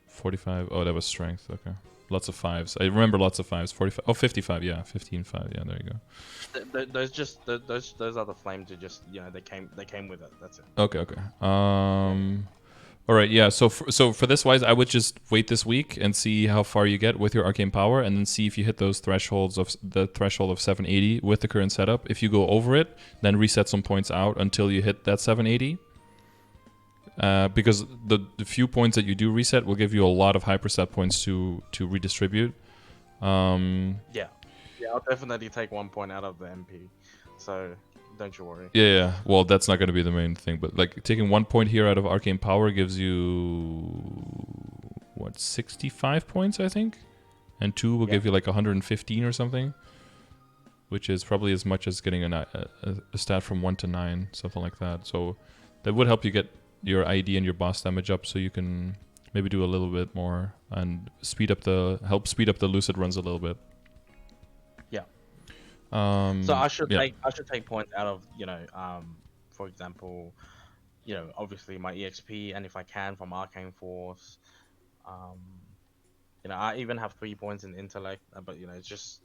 45. Oh, that was strength. Okay. Lots of 5s. I remember lots of 5s. 45. Oh, 55. Yeah, 15, 5. Yeah, there you go. Those are the flame to just, they came with it. That's it. Okay. All right, yeah. So for this wise, I would just wait this week and see how far you get with your arcane power, and then see if you hit those thresholds of the threshold of 780 with the current setup. If you go over it, then reset some points out until you hit that 780. Because the few points that you do reset will give you a lot of hyperstat points to redistribute. Yeah, I'll definitely take 1 point out of the MP. So don't you worry. Yeah. Well, that's not going to be the main thing, but like taking 1 point here out of arcane power gives you what 65 points, I think, and 2 will give you like 115 or something, which is probably as much as getting a stat from 1 to 9, something like that. So that would help you get your ID and your boss damage up, so you can maybe do a little bit more and help speed up the Lucid runs a little bit. Yeah. So I should take points out of for example, obviously my EXP, and if I can from Arcane Force, I even have 3 points in intellect, but it's just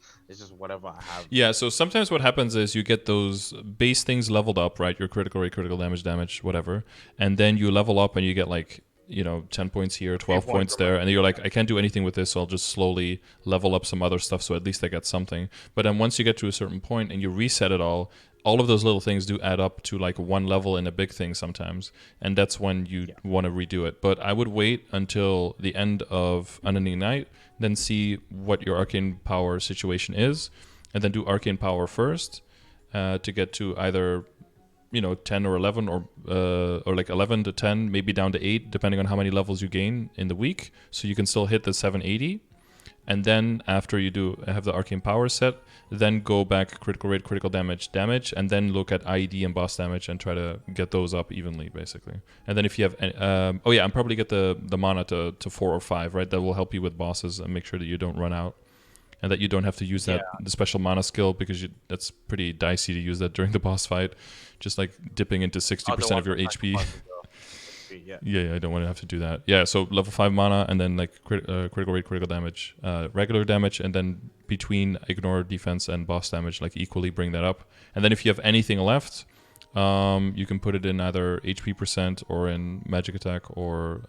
whatever I have. Yeah, so sometimes what happens is you get those base things leveled up, right? Your critical rate, critical damage, whatever. And then you level up and you get like, 10 points here, 12 points there. And you're like, I can't do anything with this, so I'll just slowly level up some other stuff so at least I get something. But then once you get to a certain point and you reset it all of those little things do add up to like one level in a big thing sometimes. And that's when you want to redo it. But I would wait until the end of Unending Night, then see what your arcane power situation is, and then do arcane power first to get to either 10 or 11 or like 11 to 10, maybe down to 8, depending on how many levels you gain in the week. So you can still hit the 780. And then after you do have the arcane power set, then go back critical rate, critical damage, and then look at IED and boss damage and try to get those up evenly, basically. And then if you have, and probably get the mana to 4 or 5, right? That will help you with bosses and make sure that you don't run out, and that you don't have to use the special mana skill, because that's pretty dicey to use that during the boss fight, just like dipping into 60% of your HP. Yeah, I don't want to have to do that. Yeah, so level 5 mana, and then like critical rate, critical damage, regular damage, and then between ignore defense and boss damage, like equally bring that up. And then if you have anything left, you can put it in either HP percent or in magic attack, or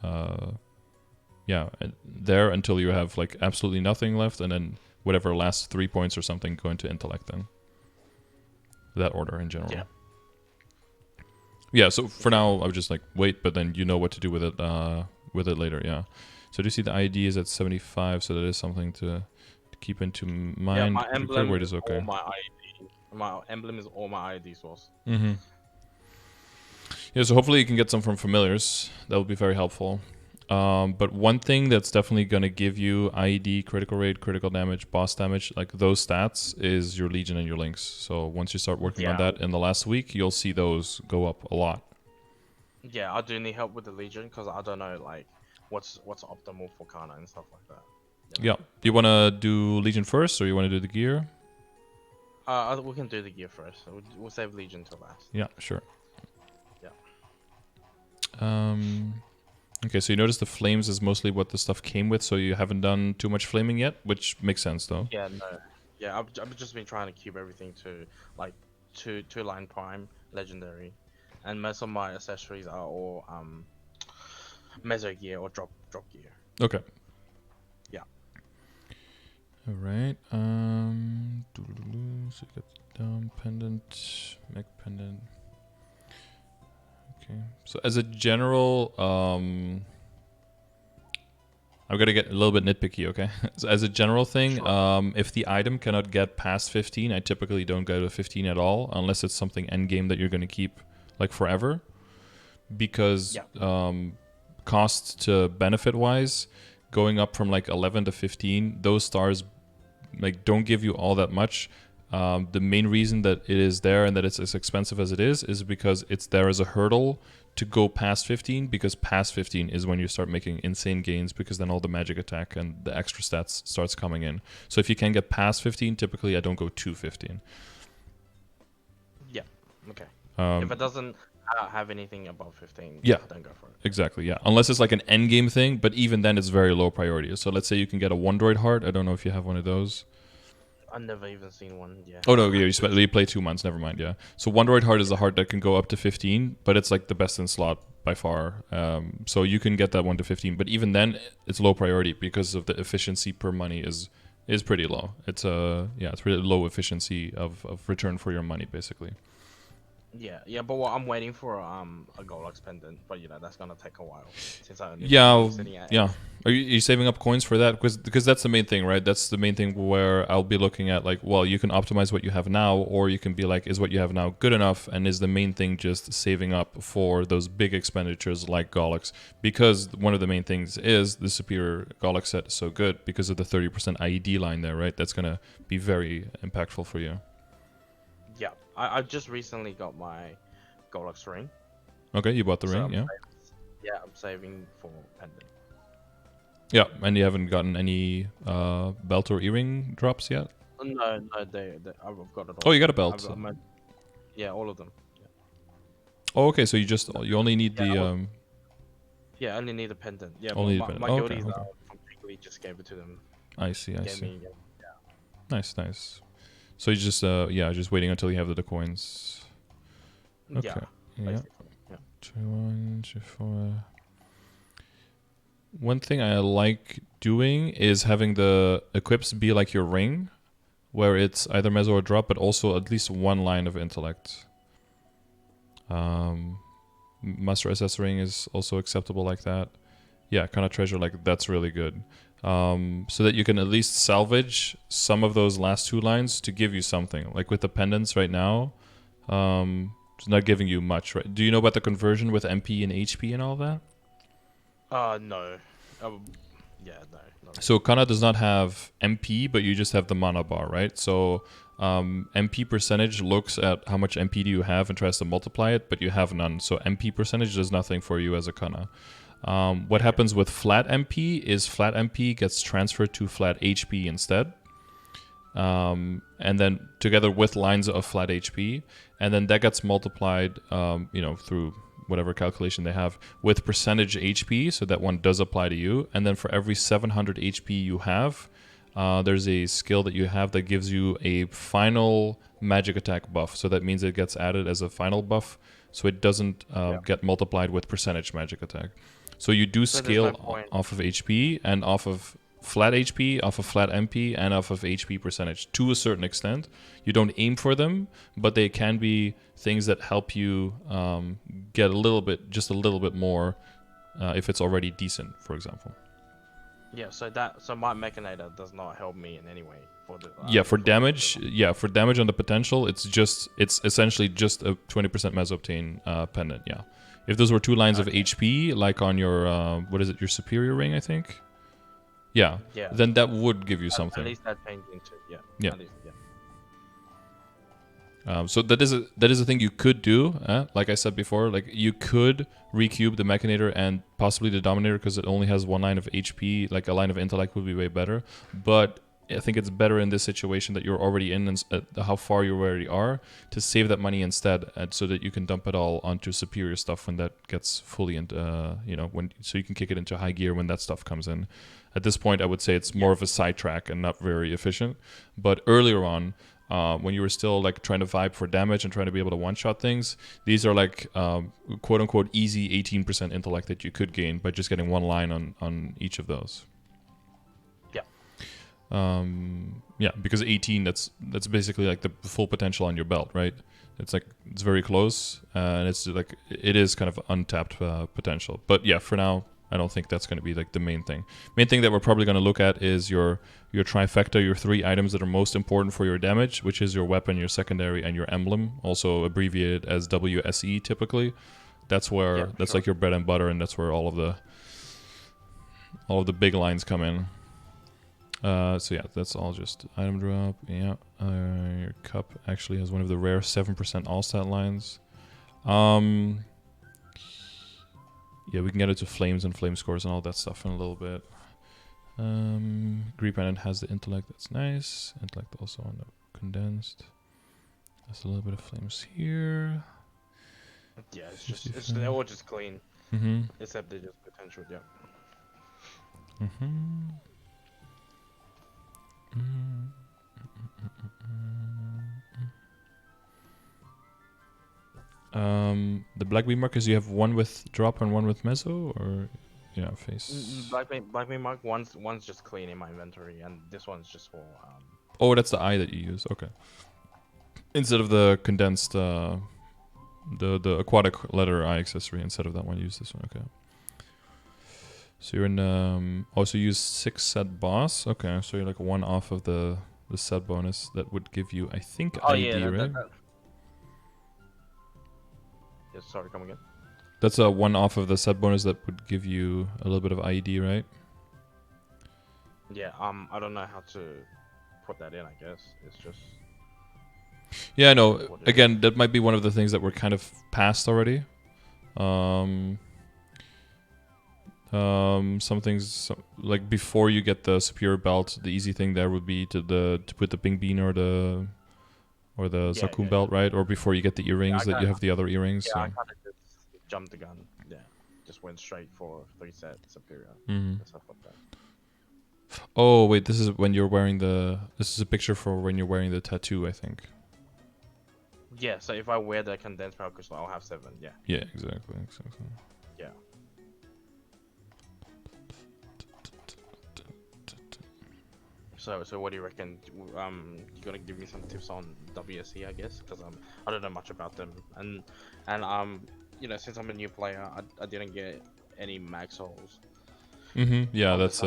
there until you have like absolutely nothing left, and then whatever last 3 points or something go into intellect then. That order in general. Yeah, so for now, I would just like wait, but then you know what to do with it later, yeah. So do you see the ID is at 75, so that is something to keep into mind. Yeah, my emblem is okay. All my ID. My emblem is all my ID source. Mm-hmm. Yeah, so hopefully you can get some from familiars. That would be very helpful. But one thing that's definitely going to give you IED, critical rate, critical damage, boss damage, like those stats, is your Legion and your Links. So once you start working on that in the last week, you'll see those go up a lot. Yeah, I do need help with the Legion, because I don't know like what's optimal for Kana and stuff like that. Yeah. Do you want to do Legion first, or you want to do the gear? We can do the gear first. We'll save Legion till last. Yeah, sure. Yeah. Okay, so you notice the flames is mostly what the stuff came with, so you haven't done too much flaming yet, which makes sense though. Yeah, no. Yeah, I've just been trying to keep everything to like two line prime, legendary, and most of my accessories are all meso gear or drop gear. Okay. Yeah. All right. So you got the down pendant, mech pendant. Okay. So as a general, I'm gonna get a little bit nitpicky, okay? So as a general thing, sure. If the item cannot get past 15, I typically don't go to 15 at all, unless it's something endgame that you're gonna keep like forever. Because cost to benefit wise, going up from like 11 to 15, those stars like don't give you all that much. The main reason that it is there and that it's as expensive as it is because it's there as a hurdle to go past 15, because past 15 is when you start making insane gains, because then all the magic attack and the extra stats starts coming in. So if you can get past 15, typically I don't go to 15. Yeah, okay. If it doesn't have anything above 15, don't go for it. Exactly, yeah. Unless it's like an endgame thing, but even then it's very low priority. So let's say you can get a one droid heart. I don't know if you have one of those. I've never even seen one. Yeah. Oh no, yeah, you play 2 months. Never mind. Yeah. So one droid heart is a heart that can go up to 15, but it's like the best in slot by far. So you can get that 1 to 15, but even then, it's low priority because of the efficiency per money is pretty low. It's it's really low efficiency of return for your money, basically. Yeah, but I'm waiting for a Gollux pendant, but that's gonna take a while since I'm sitting at yeah. Are you saving up coins for that? Because that's the main thing, right? That's the main thing where I'll be looking at like, well, you can optimize what you have now, or you can be like, is what you have now good enough, and is the main thing just saving up for those big expenditures like Gollux? Because one of the main things is the superior Gollux set is so good because of the 30% IED line there, right? That's gonna be very impactful for you. Yeah, I just recently got my Gollux ring. Okay, you bought the ring, yeah. I'm saving for pendant. Yeah, and you haven't gotten any belt or earring drops yet? No, I've got it all. Oh, you got a belt. Yeah, all of them. Yeah. Oh, okay. So you only need the Yeah, I only need a pendant. Yeah, only but the my pendant. guildies Okay. completely just gave it to them. I see. Gave me, Nice. So you just just waiting until you have the coins. Okay. Yeah. Yeah. 2-1, 2-4. One thing I like doing is having the equips be like your ring, where it's either meso or drop, but also at least one line of intellect. Master SS ring is also acceptable like that. Yeah, Kana treasure, like that's really good. So that you can at least salvage some of those last two lines to give you something. Like with the pendants right now, it's not giving you much, right? Do you know about the conversion with MP and HP and all that? No. No. So Kana does not have MP, but you just have the mana bar, right? So MP percentage looks at how much MP do you have and tries to multiply it, but you have none. So MP percentage does nothing for you as a Kana. What happens with flat MP is flat MP gets transferred to flat HP instead. And then together with lines of flat HP, and then that gets multiplied, through whatever calculation they have with percentage HP, so that one does apply to you. And then for every 700 HP you have, there's a skill that you have that gives you a final magic attack buff. So that means it gets added as a final buff, so it doesn't get multiplied with percentage magic attack. So you do scale off of HP and off of flat HP, off of flat MP, and off of HP percentage to a certain extent. You don't aim for them, but they can be things that help you get just a little bit more if it's already decent, for example. Yeah, so my Mechanator does not help me in any way for the. For damage on the potential, it's essentially just a 20% mesoptane pendant. Yeah, if those were two lines of HP, like on your your superior ring, I think. Yeah. Then that would give you something. At least that changed into At least, so that is a thing you could do. Like I said before, like you could recube the Mechanator and possibly the Dominator because it only has one line of HP. Like a line of intellect would be way better. But I think it's better in this situation that you're already in and how far you already are to save that money instead, so that you can dump it all onto superior stuff when that gets fully into so you can kick it into high gear when that stuff comes in. At this point, I would say it's more of a sidetrack and not very efficient. But earlier on, when you were still like trying to vibe for damage and trying to be able to one-shot things, these are like quote-unquote easy 18% intellect that you could gain by just getting one line on each of those. Because 18, that's basically like the full potential on your belt, right? It's very close, and it's like it is kind of untapped potential. But yeah, for now, I don't think that's going to be like the main thing. Main thing that we're probably going to look at is your trifecta, your three items that are most important for your damage, which is your weapon, your secondary, and your emblem, also abbreviated as WSE typically. That's where like your bread and butter, and that's where all of the big lines come in. That's all just item drop. Your cup actually has one of the rare 7% all stat lines. We can get into flames and flame scores and all that stuff in a little bit. Green Pendant has the intellect, that's nice. Intellect also on the condensed. There's a little bit of flames here. Yeah, they're all just clean. Mm-hmm. Except they're just potential, Mm-hmm. The black beam markers, you have one with drop and one with meso, or yeah, face. Black beam mark. One's just clean in my inventory, and this one's just for Oh, that's the eye that you use. Okay. Instead of the condensed, the aquatic letter eye accessory, instead of that one, use this one. Okay. So you're in. Also use 6 set boss. Okay, so you're like 1 off of the set bonus that would give you, I think, ID, right? Yeah, sorry, come again. That's a 1 off of the set bonus that would give you a little bit of ID, right? Yeah. I don't know how to put that in. I guess it's just. Yeah, I know. Again, that might be one of the things that we're kind of past already. Some things like before you get the superior belt, the easy thing there would be to put the ping bean or the Zakun belt, right? Or before you get the earrings, that you have the other earrings. Yeah, So. I kind of just jumped the gun. Yeah, just went straight for 3 set superior Mhm. and stuff like that. Oh wait, this is when you're wearing the. This is a picture for when you're wearing the tattoo, I think. Yeah, so if I wear the condensed power crystal, I'll have 7. Yeah. Yeah, exactly. Yeah. So what do you reckon? You gonna give me some tips on WSE, I guess, because I don't know much about them, and since I'm a new player, I didn't get any mag souls. Yeah, that's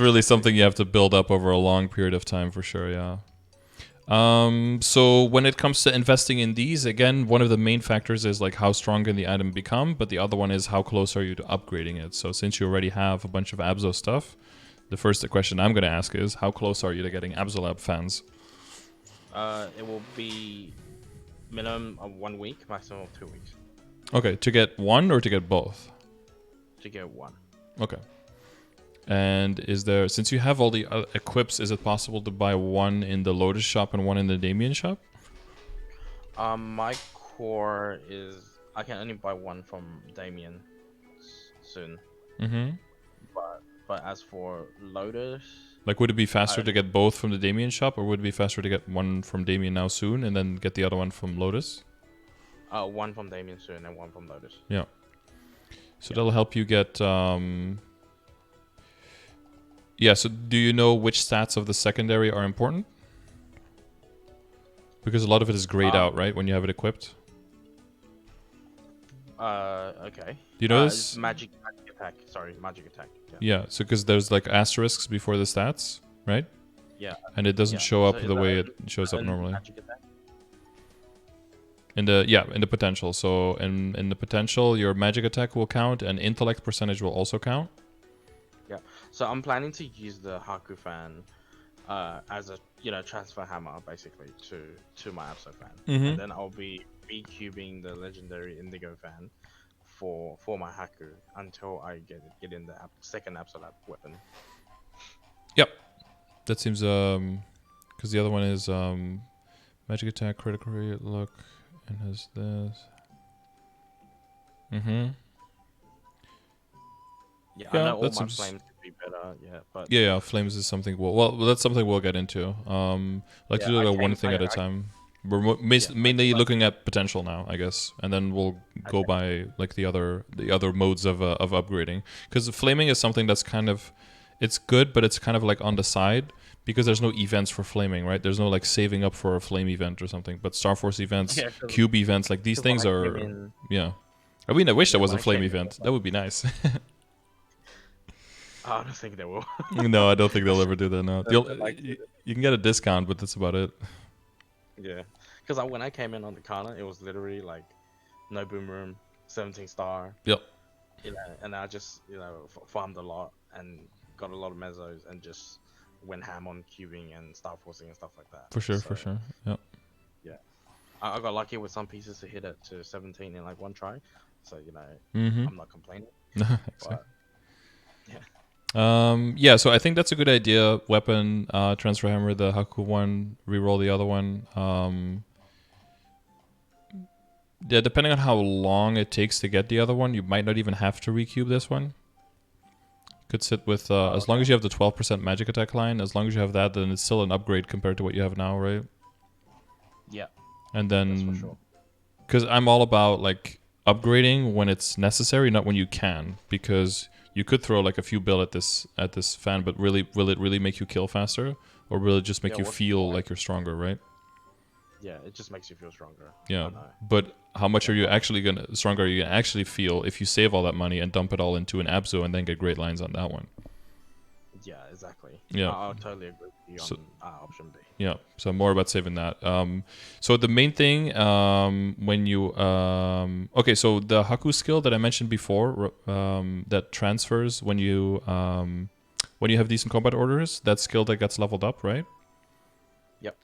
really something you have to build up over a long period of time for sure. Yeah. So when it comes to investing in these, again, one of the main factors is like how strong can the item become, but the other one is how close are you to upgrading it. So since you already have a bunch of Abzo stuff, the first question I'm going to ask is how close are you to getting Absolab fans? It will be minimum of 1 week, maximum of 2 weeks. Okay, to get 1 or to get both? To get 1. Okay. And is there, since you have all the equips, is it possible to buy 1 in the Lotus shop and 1 in the Damien shop? My core is I can only buy 1 from Damien soon. Mm-hmm. But as for Lotus, like, would it be faster to get both from the Damien shop, or would it be faster to get 1 from Damien now soon and then get the other one from Lotus? 1 from Damien soon and 1 from Lotus. Yeah. So that'll help you get. Yeah. So do you know which stats of the secondary are important? Because a lot of it is grayed out, right, when you have it equipped. Okay. Do you know this? Magic attack. Sorry, magic attack. Yeah. So because there's like asterisks before the stats, right? Yeah. And it doesn't show up the way it shows up normally. Magic attack? In the potential. So in the potential, your magic attack will count, and intellect percentage will also count. Yeah. So I'm planning to use the Haku fan as a transfer hammer basically to my Abso fan, and then I'll be recubing the legendary Indigo fan for my Haku until I get in the second Absolab weapon. Yep. That seems because the other one is magic attack, critical rate, look, and has this. Yeah, I know all my flames could be better. Yeah, but yeah, flames is something well that's something we'll get into. Like to do like one thing at a time. We're mainly looking at potential now, I guess, and then we'll go by like the other modes of upgrading. Because flaming is something that's kind of, it's good, but it's kind of like on the side because there's no events for flaming, right? There's no like saving up for a flame event or something. But Star Force events, cube events, like these things are I mean, I wish there was a flame event. That would be nice. I don't think they will. No, I don't think they'll ever do that. No, you can get a discount, but that's about it. Yeah, because when I came in on the Kana, it was literally like no boom room, 17 star. Yep. And I just farmed a lot and got a lot of mezzos and just went ham on cubing and star forcing and stuff like that. For sure. Yep. Yeah, I got lucky with some pieces to hit it to 17 in like one try, so I'm not complaining. Exactly. But, yeah. So I think that's a good idea. Weapon, transfer hammer, the Haku one, reroll the other one. Yeah, depending on how long it takes to get the other one, you might not even have to recube this one. Could sit with as long as you have the 12% magic attack line. As long as you have that, then it's still an upgrade compared to what you have now, right? Yeah. And then Because I'm all about like upgrading when it's necessary, not when you can. Because you could throw like a few bill at this fan, but really, will it really make you kill faster, or will it just make you feel like you're stronger, right? Yeah, it just makes you feel stronger. Yeah, but how much are you actually stronger? Are you gonna actually feel if you save all that money and dump it all into an Abzo and then get great lines on that one? Yeah, exactly. Yeah, I'll totally agree with you on option B. Yeah, so more about saving that. So the main thing when you okay, so the Haku skill that I mentioned before that transfers when you have decent combat orders, that skill that gets leveled up, right? Yep.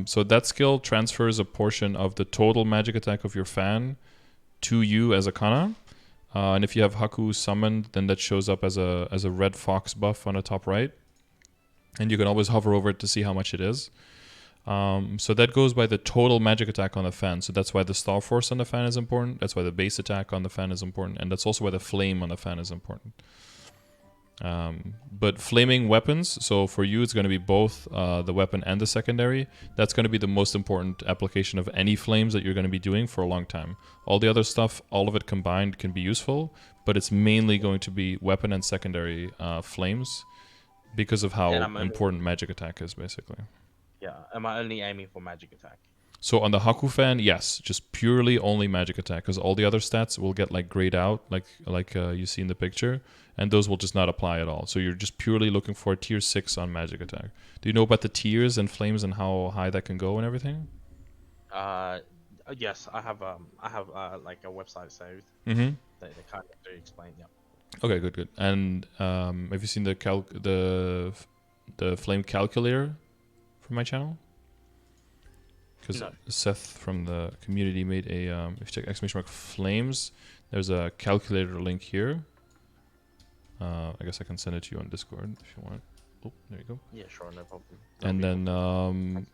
So that skill transfers a portion of the total magic attack of your fan to you as a Kana. And if you have Haku summoned, then that shows up as a red fox buff on the top right. And you can always hover over it to see how much it is. So that goes by the total magic attack on the fan. So that's why the Star Force on the fan is important. That's why the base attack on the fan is important. And that's also why the flame on the fan is important. But flaming weapons, so for you it's going to be both the weapon and the secondary. That's going to be the most important application of any flames that you're going to be doing for a long time. All the other stuff, all of it combined can be useful, but it's mainly going to be weapon and secondary flames because of how important magic attack is, basically. Yeah, am I only aiming for magic attack? So on the Haku fan, yes, just purely only magic attack, because all the other stats will get like grayed out, like you see in the picture, and those will just not apply at all. So you're just purely looking for tier 6 on magic attack. Do you know about the tiers and flames and how high that can go and everything? Yes, I have like a website saved. Mm-hmm. They kind of do explain. Yeah. Okay, good. And have you seen the flame calculator from my channel? Because Seth from the community made a, if you check ! flames, there's a calculator link here. I guess I can send it to you on Discord if you want. Oh, there you go. Yeah, sure, no problem. And then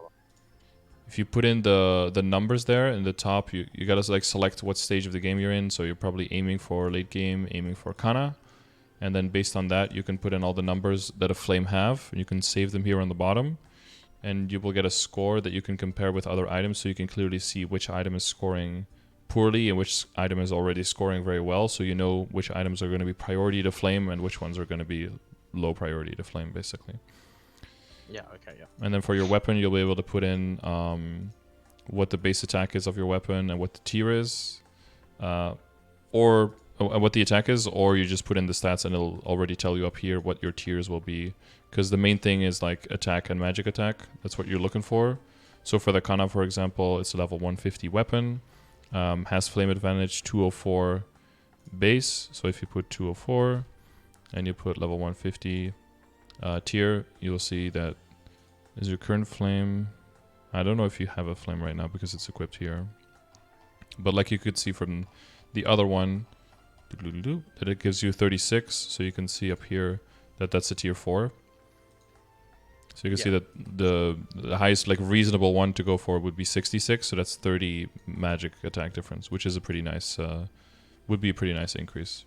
if you put in the numbers there in the top, you gotta like select what stage of the game you're in. So you're probably aiming for late game, aiming for Kana. And then based on that, you can put in all the numbers that a flame have. You can save them here on the bottom. And you will get a score that you can compare with other items, so you can clearly see which item is scoring poorly and which item is already scoring very well, so you know which items are going to be priority to flame and which ones are going to be low priority to flame, basically. Yeah, okay, yeah. And then for your weapon, you'll be able to put in what the base attack is of your weapon and what the tier is, or what the attack is, or you just put in the stats and it'll already tell you up here what your tiers will be. Because the main thing is like attack and magic attack. That's what you're looking for. So for the Kana, for example, it's a level 150 weapon. Has flame advantage 204 base. So if you put 204 and you put level 150 tier, you'll see that is your current flame. I don't know if you have a flame right now because it's equipped here. But like you could see from the other one, that it gives you 36. So you can see up here that that's a tier 4. So you can see that the highest like reasonable one to go for would be 66. So that's 30 magic attack difference, which is a pretty nice, would be a pretty nice increase.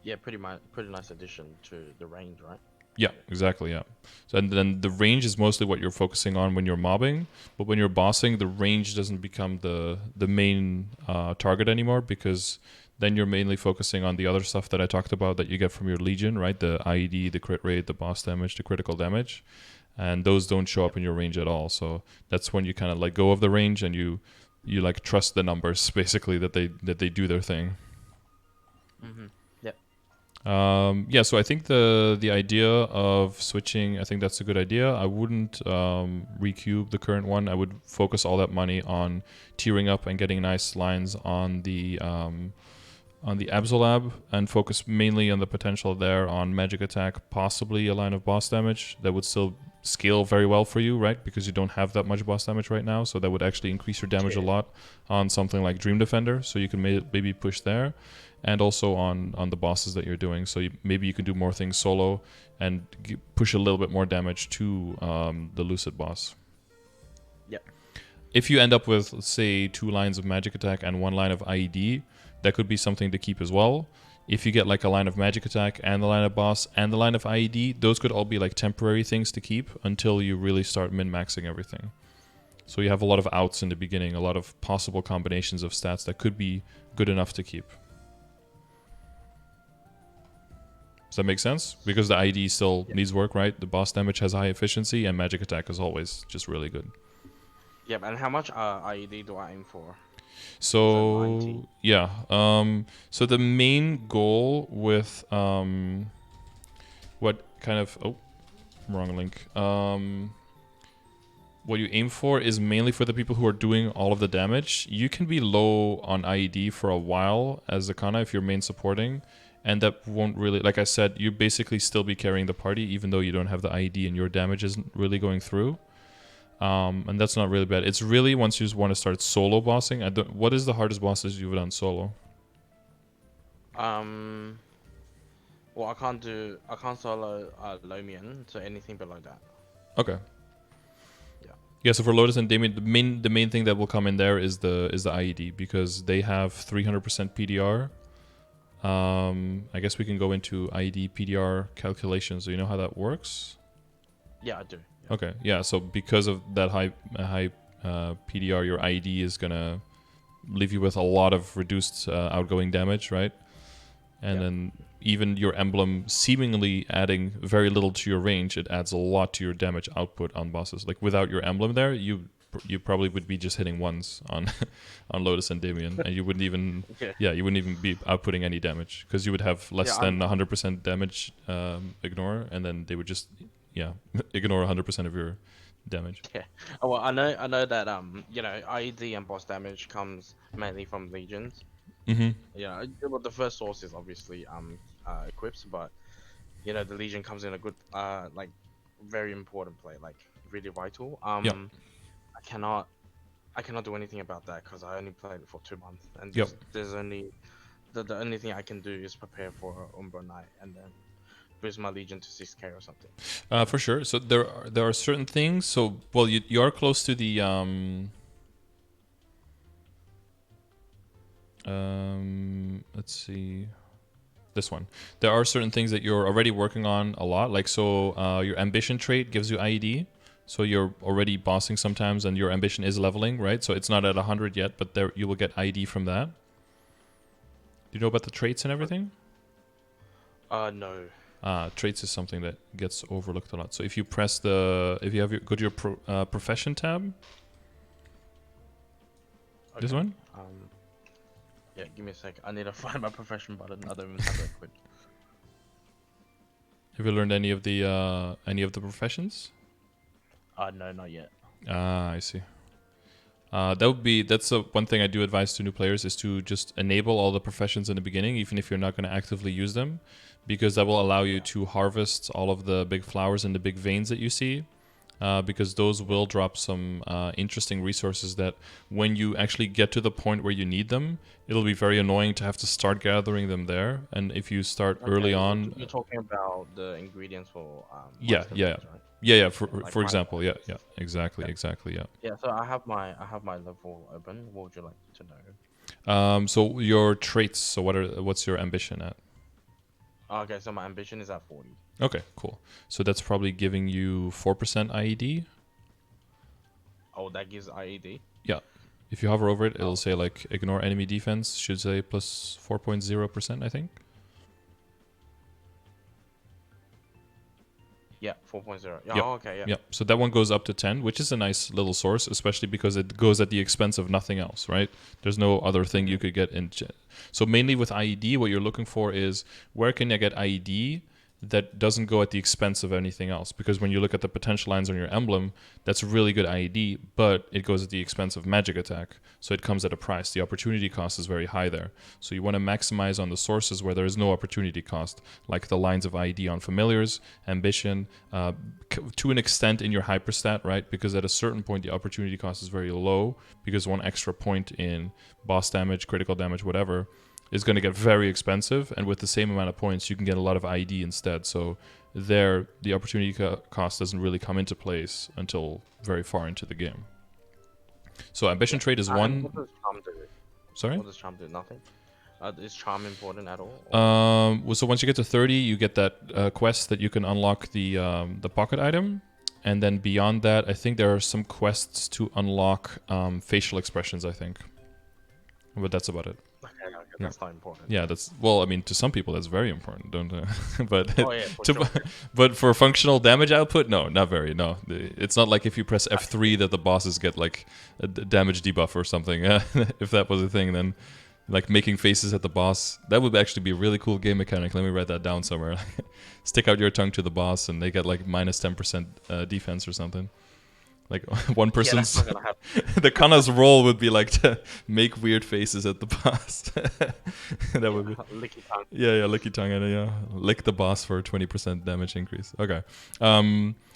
Yeah, pretty nice addition to the range, right? Yeah, exactly. Yeah. So and then the range is mostly what you're focusing on when you're mobbing, but when you're bossing, the range doesn't become the main target anymore, because then you're mainly focusing on the other stuff that I talked about that you get from your Legion, right? The IED, the crit rate, the boss damage, the critical damage. And those don't show up in your range at all. So that's when you kind of let go of the range and you like trust the numbers, basically, that they do their thing. Mm-hmm. Yep. Yeah, so I think the idea of switching, I think that's a good idea. I wouldn't recube the current one. I would focus all that money on tiering up and getting nice lines on the Absolab, and focus mainly on the potential there on magic attack, possibly a line of boss damage that would still scale very well for you, right? Because you don't have that much boss damage right now, so that would actually increase your damage a lot on something like Dream Defender, so you can maybe push there, and also on the bosses that you're doing, so maybe you can do more things solo and push a little bit more damage to the Lucid boss. Yep. If you end up with, let's say, 2 lines of magic attack and 1 line of IED, that could be something to keep as well. If you get like a line of magic attack and the line of boss and the line of IED, those could all be like temporary things to keep until you really start min-maxing everything. So you have a lot of outs in the beginning, a lot of possible combinations of stats that could be good enough to keep. Does that make sense? Because the ID still needs work, right? The boss damage has high efficiency, and magic attack is always just really good. Yeah, and how much IED do I aim for? So yeah, so the main goal with what kind of wrong link. What you aim for is mainly for the people who are doing all of the damage. You can be low on IED for a while as a Kana if you're main supporting, and that won't really, like I said, you basically still be carrying the party even though you don't have the IED and your damage isn't really going through. And that's not really bad. It's really once you just want to start solo bossing. What is the hardest bosses you've done solo? Well, I can't solo Lomian, so anything below that. Okay. Yeah, so for Lotus and Damien, the main thing that will come in there is the IED because they have 300% PDR. I guess we can go into IED PDR calculations. Do you know how that works? Yeah, I do. Yeah. Okay, yeah. So because of that high PDR, your IED is gonna leave you with a lot of reduced outgoing damage, right? And then even your emblem seemingly adding very little to your range, it adds a lot to your damage output on bosses. Like without your emblem there, you probably would be just hitting ones on on Lotus and Damien, and you wouldn't even you wouldn't even be outputting any damage because you would have less than 100% damage ignore, and then they would just ignore 100% of your damage. Yeah. Oh well, I know that IED and boss damage comes mainly from legions. Mm-hmm. Yeah, well, the first source is obviously equips, but the legion comes in a good like very important play, like really vital. I cannot do anything about that because I only played it for 2 months, and there's only the only thing I can do is prepare for Umbra Knight and then boost my legion to 6k or something. For sure. So there are certain things. So well, you are close to the let's see, this one. There are certain things that you're already working on a lot. Like your ambition trait gives you IED. So you're already bossing sometimes, and your ambition is leveling, right? So it's not at 100 yet, but there you will get IED from that. Do you know about the traits and everything? No. Traits is something that gets overlooked a lot. So if you press go to your profession tab. Okay. This one? Yeah, give me a sec. I need to find my profession button. I don't even have that quick. Have you learned any of the professions? No, not yet. I see. That's one thing I do advise to new players is to just enable all the professions in the beginning, even if you're not going to actively use them, because that will allow you to harvest all of the big flowers and the big veins that you see. Because those will drop some interesting resources that when you actually get to the point where you need them, it'll be very annoying to have to start gathering them there. And if you start early on... You're talking about the ingredients for... Yeah. For example, exactly. Yeah, so I have my level open. What would you like to know? So your traits, so what's your ambition at? Okay, so my ambition is at 40. Okay, cool. So that's probably giving you 4% IED. Oh, that gives IED? Yeah. If you hover over it, it'll say like ignore enemy defense, should say plus 4.0%, I think. Yeah, 4.0. Yeah, yep. Okay, yeah. Yeah, so that one goes up to 10, which is a nice little source, especially because it goes at the expense of nothing else, right? There's no other thing you could get in. So mainly with IED, what you're looking for is where can I get IED that doesn't go at the expense of anything else? Because when you look at the potential lines on your emblem, that's really good IED, but it goes at the expense of magic attack. So it comes at a price. The opportunity cost is very high there. So you want to maximize on the sources where there is no opportunity cost, like the lines of IED on familiars, ambition, to an extent in your hyperstat, right? Because at a certain point, the opportunity cost is very low because one extra point in boss damage, critical damage, whatever, is going to get very expensive, and with the same amount of points, you can get a lot of IED instead. So there, the opportunity cost doesn't really come into place until very far into the game. So ambition trait is one. What does charm do? Sorry? What does charm do? Nothing? Is charm important at all? So once you get to 30, you get that quest that you can unlock the pocket item. And then beyond that, I think there are some quests to unlock facial expressions, I think. But that's about it. Okay, that's not important. Yeah, that's, well, I mean, to some people that's very important, don't but Oh yeah, for sure. but for functional damage output, no, not very. No, it's not like if you press F3 that the bosses get like a damage debuff or something. If that was a thing, then like making faces at the boss, that would actually be a really cool game mechanic. Let me write that down somewhere. Stick out your tongue to the boss and they get like minus 10% defense or something. Like one person's Yeah, that's not gonna happen. the Kanna's role would be like to make weird faces at the boss. That would be Licky tongue. yeah, licky tongue and yeah, lick the boss for 20% damage increase. Okay.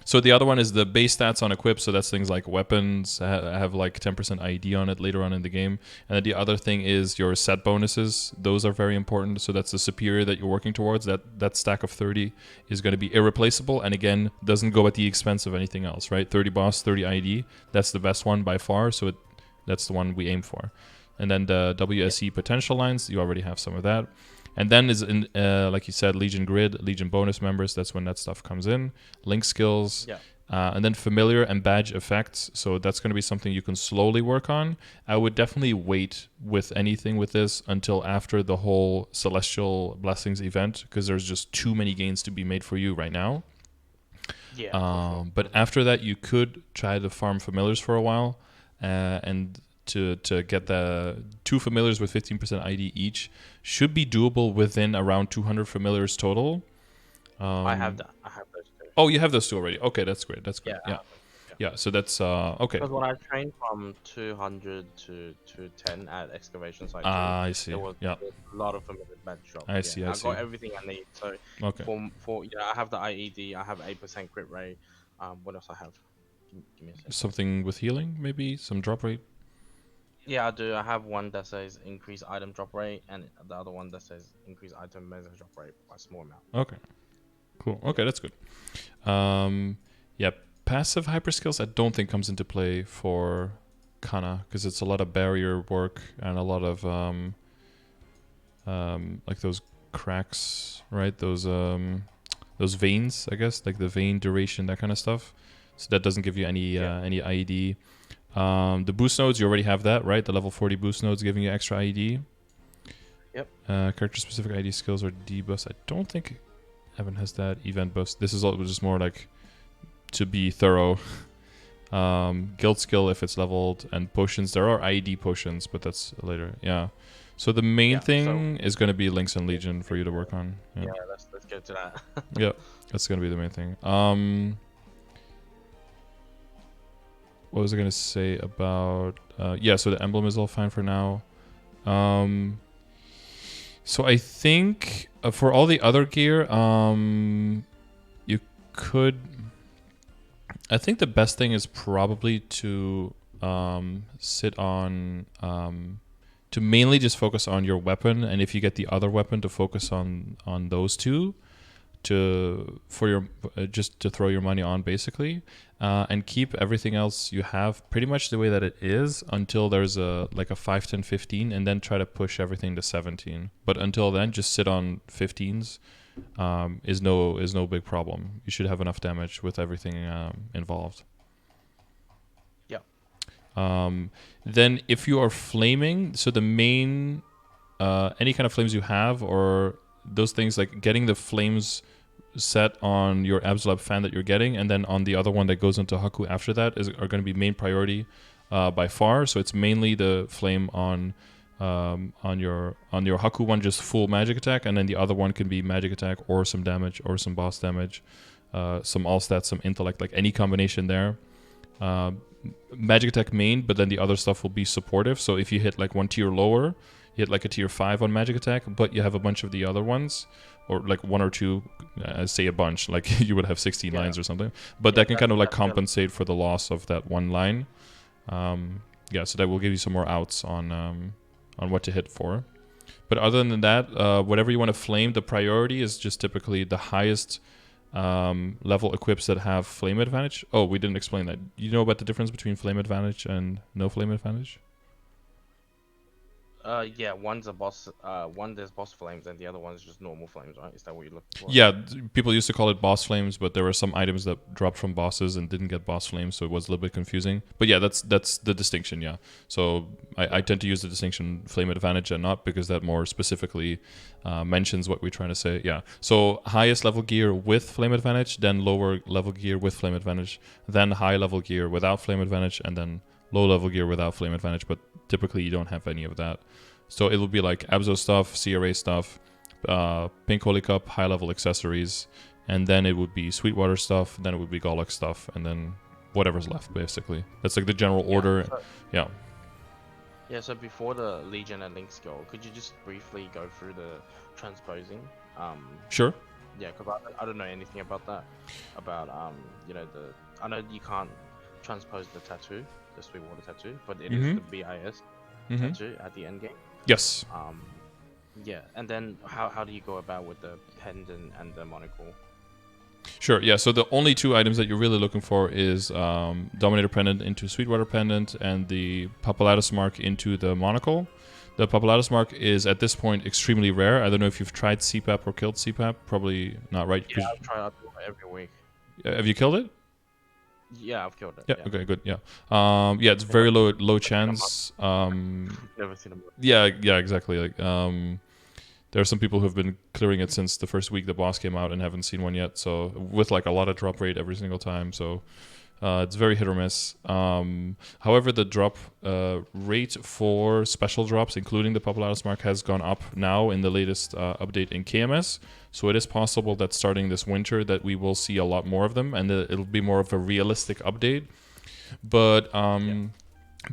So the other one is the base stats on equip. So that's things like weapons have like 10% IED on it later on in the game. And then the other thing is your set bonuses. Those are very important. So that's the superior that you're working towards. That stack of 30 is going to be irreplaceable. And again, doesn't go at the expense of anything else, right? 30 boss, 30 IED. That's the best one by far. So that's the one we aim for. And then the WSE potential lines, you already have some of that. And then is in like you said, Legion Grid, Legion bonus members. That's when that stuff comes in. Link skills, and then familiar and badge effects. So that's going to be something you can slowly work on. I would definitely wait with anything with this until after the whole Celestial Blessings event, because there's just too many gains to be made for you right now. Yeah. But after that, you could try to farm familiars for a while, and to get the 2 familiars with 15% ID each should be doable within around 200 familiars total. I have that. I have those two. Oh, you have those 2 already. Okay, that's great. That's great. Yeah. So that's okay. Because when I trained from 200 to 210 at excavation site, I see. there was a lot of familiar badge drop. I see. I see. got everything I need. So for I have the IED. I have 8% crit rate. What else I have? Give me a second. Something with healing, maybe some drop rate. Yeah, I do. I have one that says increase item drop rate, and the other one that says increase item measure drop rate by a small amount. Okay, cool. Okay, that's good. Yeah, passive hyper skills I don't think comes into play for Kana, because it's a lot of barrier work and a lot of like those cracks, right? Those veins, I guess, like the vein duration, that kind of stuff. So that doesn't give you any IED. The boost nodes, you already have that, right? The level 40 boost nodes giving you extra IED. Yep. Character specific ID skills or debuffs. I don't think Evan has that. Event buffs. This is all just more like to be thorough. Guild skill if it's leveled, and potions. There are IED potions, but that's later. Yeah. So the main thing is going to be Links and Legion for you to work on. Yeah, let's get to that. Yeah, that's going to be the main thing. What was I going to say about... so the emblem is all fine for now. So I think for all the other gear, you could... I think the best thing is probably to sit on... to mainly just focus on your weapon, and if you get the other weapon, to focus on those two. Just to throw your money on, basically, and keep everything else you have pretty much the way that it is until there's a 5, 10, 15, and then try to push everything to 17. But until then, just sit on 15s. Is no big problem. You should have enough damage with everything involved. Yeah. Then if you are flaming, so the main any kind of flames you have, or those things like getting the flames set on your Absolab fan that you're getting, and then on the other one that goes into Haku after that are going to be main priority by far. So it's mainly the flame on your Haku one, just full magic attack, and then the other one can be magic attack or some damage or some boss damage, some all stats, some intellect, like any combination there. Magic attack main, but then the other stuff will be supportive. So if you hit like one tier lower, you hit like a tier 5 on magic attack, but you have a bunch of the other ones, or like 1 or 2, say a bunch, like you would have 16 lines or something. But that can kind of like compensate for the loss of that one line. So that will give you some more outs on what to hit for. But other than that, whatever you want to flame, the priority is just typically the highest level equips that have flame advantage. Oh, we didn't explain that. You know about the difference between flame advantage and no flame advantage? Yeah, one's a boss. One there's boss flames, and the other one's just normal flames, right? Is that what you're looking for? Yeah, people used to call it boss flames, but there were some items that dropped from bosses and didn't get boss flames, so it was a little bit confusing. But yeah, that's the distinction. Yeah, so I tend to use the distinction flame advantage and not, because that more specifically mentions what we're trying to say. Yeah, so highest level gear with flame advantage, then lower level gear with flame advantage, then high level gear without flame advantage, and then low level gear without flame advantage. But typically you don't have any of that. So it will be like Abzo stuff, CRA stuff, Pink Holy Cup, high level accessories, and then it would be Sweetwater stuff, then it would be Gollux stuff, and then whatever's left, basically. That's like the general order. So, Yeah. yeah. So before the Legion and Link skill, could you just briefly go through the transposing? Sure. Yeah, because I don't know anything about that. About you know I know you can't transpose the tattoo, the Sweetwater tattoo, but it is the BIS tattoo at the end game. Yes. Yeah, and then how do you go about with the pendant and the monocle? Sure, yeah, so the only two items that you're really looking for is Dominator Pendant into Sweetwater Pendant and the Papulatus Mark into the monocle. The Papulatus Mark is, at this point, extremely rare. I don't know if you've tried CPAP or killed CPAP. Probably not, right? Yeah, I've tried. I do it every week. Have you killed it? Yeah, I've killed it. Yeah. Okay. Good. Yeah. Yeah. It's very low chance. Never seen a Yeah. Yeah. Exactly. Like there are some people who have been clearing it since the first week the boss came out and haven't seen one yet. So with like a lot of drop rate every single time. So it's very hit or miss. However, the drop rate for special drops, including the Papulatus Mark, has gone up now in the latest update in KMS. So it is possible that starting this winter that we will see a lot more of them, and it'll be more of a realistic update. But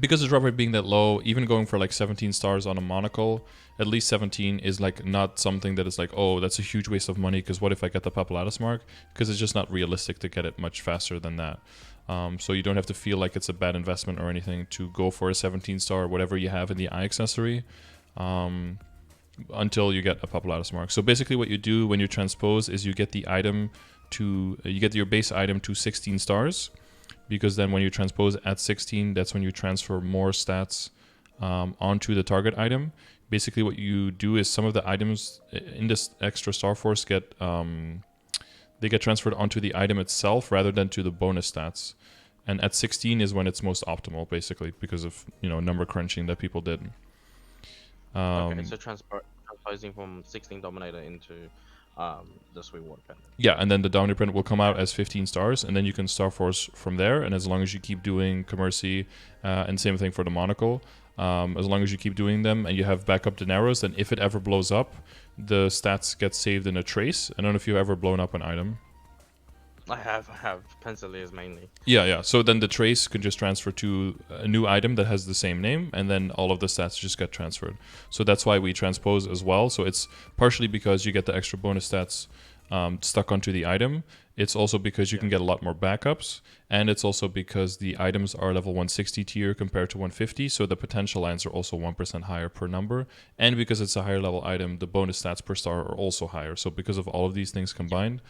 because the drop rate being that low, even going for like 17 stars on a monocle, at least 17 is like not something that is like, oh, that's a huge waste of money, because what if I get the Papulatus Mark? Because it's just not realistic to get it much faster than that. So you don't have to feel like it's a bad investment or anything to go for a 17 star or whatever you have in the eye accessory until you get a Papulatus Mark. So basically what you do when you transpose is you get the item to, you get your base item to 16 stars, because then when you transpose at 16, that's when you transfer more stats onto the target item. Basically what you do is some of the items in this extra Star Force get they get transferred onto the item itself rather than to the bonus stats. And at 16 is when it's most optimal, basically, because of, you know, number crunching that people did. Okay, so transposing from 16 Dominator into the Sweetwater Pendant. Yeah, and then the Dominator Pendant will come out as 15 stars, and then you can Star Force from there. And as long as you keep doing Commercy, and same thing for the Monocle, as long as you keep doing them and you have backup Dineros, then if it ever blows up, the stats get saved in a trace. I don't know if you've ever blown up an item. I have Penciliers mainly. Yeah. So then the trace can just transfer to a new item that has the same name, and then all of the stats just get transferred. So that's why we transpose as well. So it's partially because you get the extra bonus stats stuck onto the item. It's also because you can get a lot more backups, and it's also because the items are level 160 tier compared to 150, so the potential lines are also 1% higher per number, and because it's a higher level item, the bonus stats per star are also higher. So because of all of these things combined,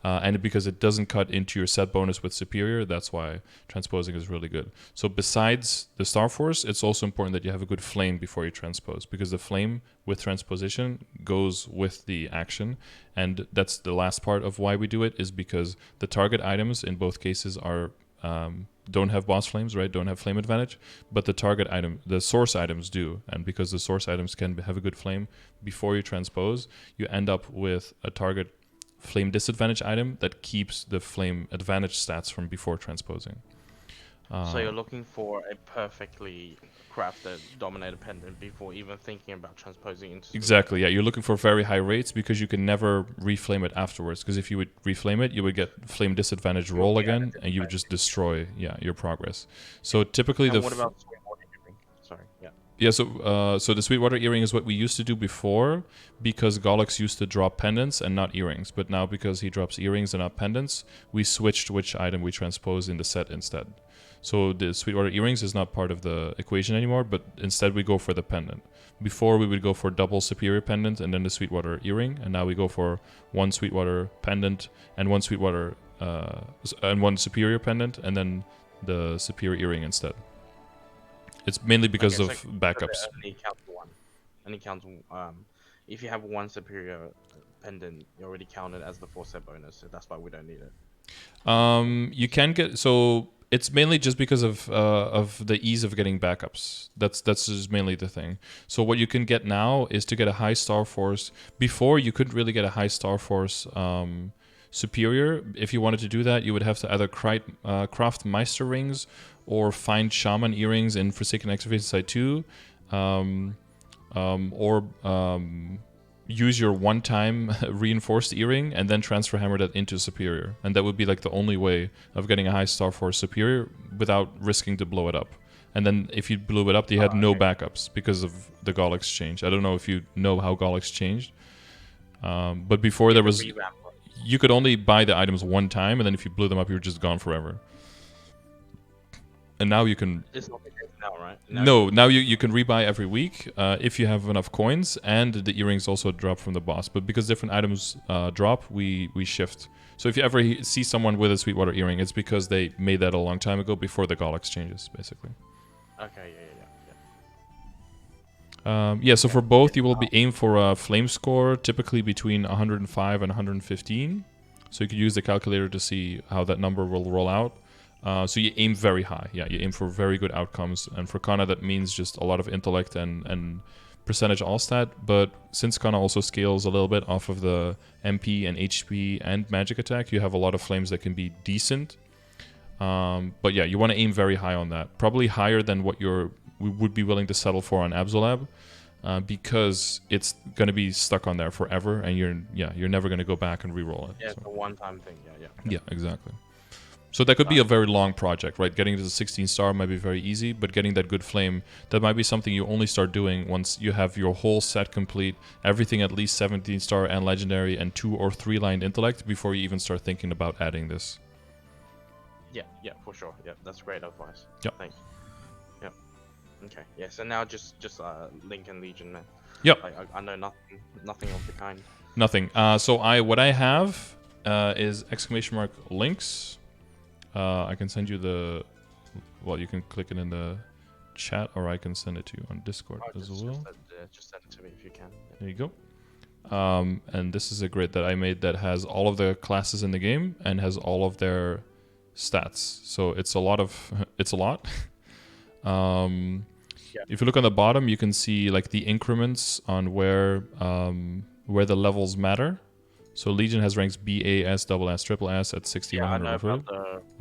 and because it doesn't cut into your set bonus with Superior, that's why transposing is really good. So besides the Star Force, it's also important that you have a good flame before you transpose, because the flame with transposition goes with the action. And that's the last part of why we do it, is because the target items in both cases are don't have boss flames, right? Don't have flame advantage, but the target item, the source items do. And because the source items can have a good flame before you transpose, you end up with a target flame disadvantage item that keeps the flame advantage stats from before transposing. So you're looking for a perfectly crafted Dominator Pendant before even thinking about transposing into... Exactly, yeah. You're looking for very high rates because you can never reflame it afterwards. Because if you would reflame it, you would get flame disadvantage roll again, and you would just destroy your progress. So typically and what about Sweetwater Earring? Sorry, yeah. Yeah, so the Sweetwater Earring is what we used to do before, because Gollux used to drop pendants and not earrings. But now because he drops earrings and not pendants, we switched which item we transpose in the set instead. So the Sweetwater Earrings is not part of the equation anymore, but instead we go for the pendant. Before we would go for double Superior Pendant and then the Sweetwater Earring, and now we go for one Sweetwater Pendant and one Sweetwater and one Superior Pendant, and then the Superior Earring instead. It's mainly because of backups. only counts. If you have one superior pendant, you already count it as the 4-set bonus. So that's why we don't need it. You can get, so it's mainly just because of the ease of getting backups. That's just mainly the thing. So what you can get now is to get a high Star Force. Before you couldn't really get a high Star Force superior. If you wanted to do that, you would have to either craft Meister rings or find Shaman earrings in Forsaken Excavation Site 2, or use your one-time reinforced earring and then transfer hammer that into superior, and that would be like the only way of getting a high Star Force superior without risking to blow it up. And then if you blew it up, you had no backups because of the Gollux change. I don't know if you know how Gollux changed, but before there was, you could only buy the items one time, and then if you blew them up, you were just gone forever. And now you can. It's not the case now, right? Now you can rebuy every week if you have enough coins, and the earrings also drop from the boss. But because different items drop, we shift. So if you ever see someone with a Sweetwater earring, it's because they made that a long time ago before the Gollux changes, basically. Okay, Yeah, so for both, you will be aimed for a flame score, typically between 105 and 115. So you could use the calculator to see how that number will roll out. So you aim very high. Yeah, you aim for very good outcomes. And for Kana, that means just a lot of intellect and percentage all stat. But since Kana also scales a little bit off of the MP and HP and magic attack, you have a lot of flames that can be decent. But yeah, you want to aim very high on that. Probably higher than what we would be willing to settle for on Absolab. Because it's going to be stuck on there forever, and you're never going to go back and reroll it. Yeah, it's a one-time thing. Yeah. Yeah, exactly. So that could be a very long project, right? Getting to the 16 star might be very easy, but getting that good flame, that might be something you only start doing once you have your whole set complete, everything at least 17 star and legendary, and 2 or 3 lined intellect before you even start thinking about adding this. Yeah, for sure. Yeah, that's great advice. Yep. Thanks. Yep. Okay. Yeah. So now just Link and Legion, man. Yep. I know nothing of the kind. Nothing. So what I have is !links. I can send you you can click it in the chat, or I can send it to you on Discord as well. Just send it to me if you can. There you go. And this is a grid that I made that has all of the classes in the game and has all of their stats. So it's a lot. If you look on the bottom, you can see like the increments on where the levels matter. So Legion has ranks B, A, S, double S, triple S at 60, 100,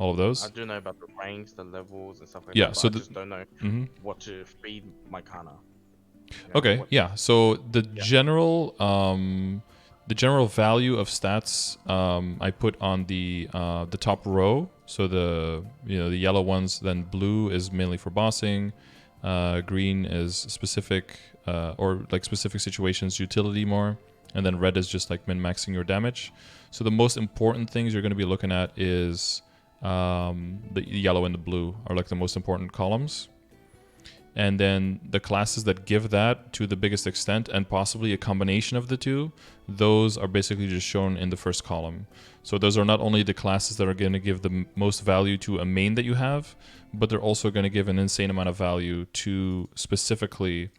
all of those. I do know about the ranks, the levels, and stuff like yeah, that. So I just don't know what to feed my Kana. Okay, yeah. So the general value of stats I put on the top row. So the yellow ones, then blue is mainly for bossing, green is specific or like specific situations, utility more. And then red is just like min-maxing your damage. So the most important things you're going to be looking at is the yellow and the blue are like the most important columns. And then the classes that give that to the biggest extent, and possibly a combination of the two, those are basically just shown in the first column. So those are not only the classes that are going to give the most value to a main that you have, but they're also going to give an insane amount of value to specifically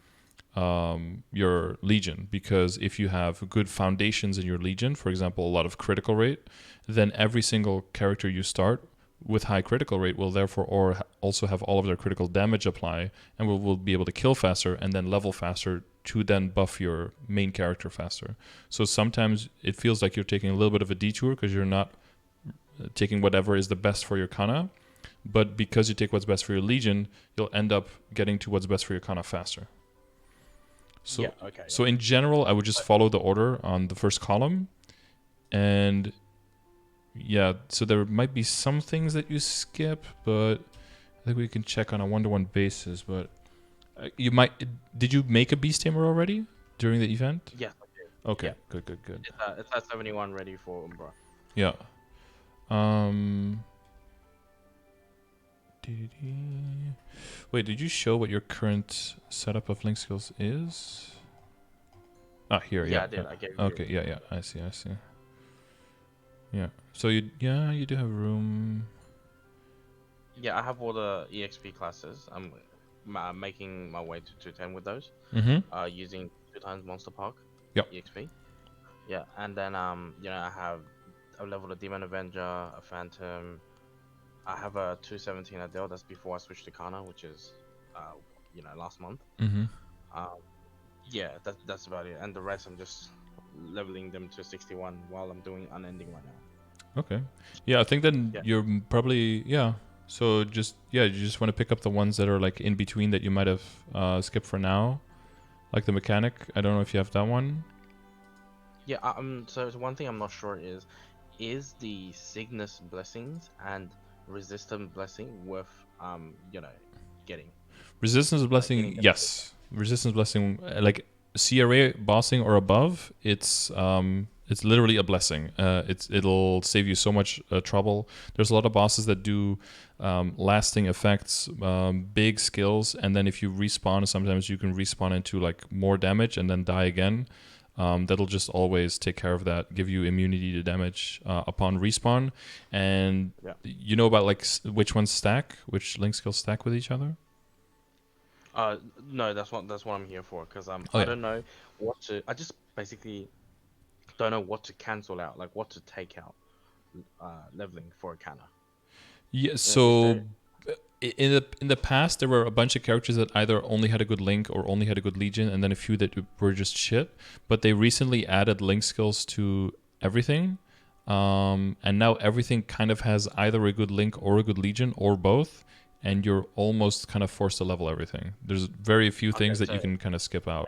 your Legion, because if you have good foundations in your Legion, for example, a lot of critical rate, then every single character you start with high critical rate will therefore also have all of their critical damage apply, and will be able to kill faster and then level faster to then buff your main character faster. So sometimes it feels like you're taking a little bit of a detour because you're not taking whatever is the best for your Kana, but because you take what's best for your Legion, you'll end up getting to what's best for your Kana faster. So, yeah, okay. So in general, I would just follow the order on the first column. And yeah, so there might be some things that you skip, but I think we can check on a one-to-one basis. But you might... Did you make a Beast Tamer already during the event? Yes, I did. Okay, yeah. Good. It's at 71 ready for Umbra. Yeah. Wait, did you show what your current setup of link skills is? Ah, here, yeah. I did. I gave you. Okay, yeah. I see. Yeah. So you do have room. Yeah, I have all the EXP classes. making my way to 210 with those. Mm-hmm. Using 2 times Monster Park. Yep. EXP. Yeah, and then I have a level of Demon Avenger, a Phantom. I have a 217 Adele. That's before I switched to Kana, which is, last month. Mm-hmm. Um, yeah, that's about it. And the rest, I'm just leveling them to 61 while I'm doing unending right now. Okay. Yeah, I think then Yeah. you're probably So you just want to pick up the ones that are like in between that you might have skipped for now, like the mechanic. I don't know if you have that one. Yeah. So one thing I'm not sure is the Cygnus blessings and resistant blessing worth getting. Resistance blessing, Getting them. yes. Resistance blessing, like CRA bossing or above, it's literally a blessing. It'll save you so much trouble. There's a lot of bosses that do lasting effects, big skills, and then if you respawn, sometimes you can respawn into like more damage and then die again. That'll just always take care of that, give you immunity to damage upon respawn. And you know about like which ones stack, which link skills stack with each other? No, that's what I'm here for, because Oh, I yeah. don't know what to. I just basically don't know what to cancel out, like what to take out, leveling for a Kana. Yeah, so in the past there were a bunch of characters that either only had a good link or only had a good legion, and then a few that were just shit. But they recently added link skills to everything, and now everything kind of has either a good link or a good legion or both, and you're almost kind of forced to level everything. There's very few things that you can kind of skip out.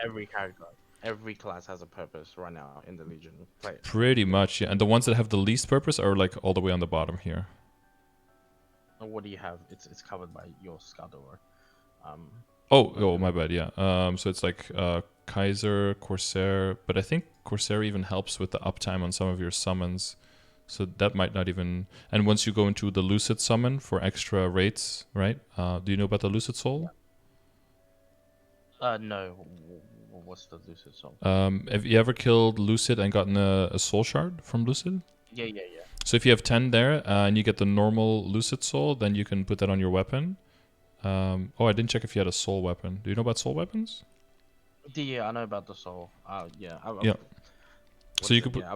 Every class has a purpose right now in the Legion. Pretty much, yeah. And the ones that have the least purpose are like all the way on the bottom here. What do you have? It's covered by your Scardor. Oh, my bad. Yeah. So it's like Kaiser, Corsair, but I think Corsair even helps with the uptime on some of your summons. So that might not even. And once you go into the Lucid summon for extra rates, right? Do you know about the Lucid Soul? No. What's the Lucid Soul? Have you ever killed Lucid and gotten a Soul Shard from Lucid? Yeah. So if you have 10 there and you get the normal Lucid Soul, then you can put that on your weapon. I didn't check if you had a soul weapon. Do you know about soul weapons? Yeah, I know about the soul. Yeah. So you could put. I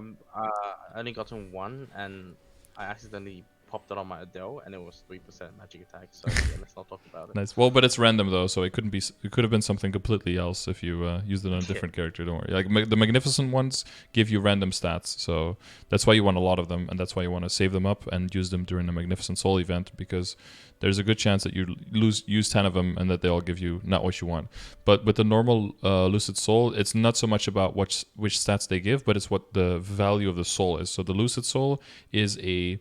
only gotten one, and I accidentally popped it on my Adele, and it was 3% magic attack. So yeah, let's not talk about it. Nice. Well, but it's random though, so it couldn't be. It could have been something completely else if you used it on a different character. Don't worry. Like the magnificent ones give you random stats, so that's why you want a lot of them, and that's why you want to save them up and use them during the magnificent soul event, because there's a good chance that you use 10 of them and that they all give you not what you want. But with the normal Lucid Soul, it's not so much about which stats they give, but it's what the value of the soul is. So the Lucid Soul is a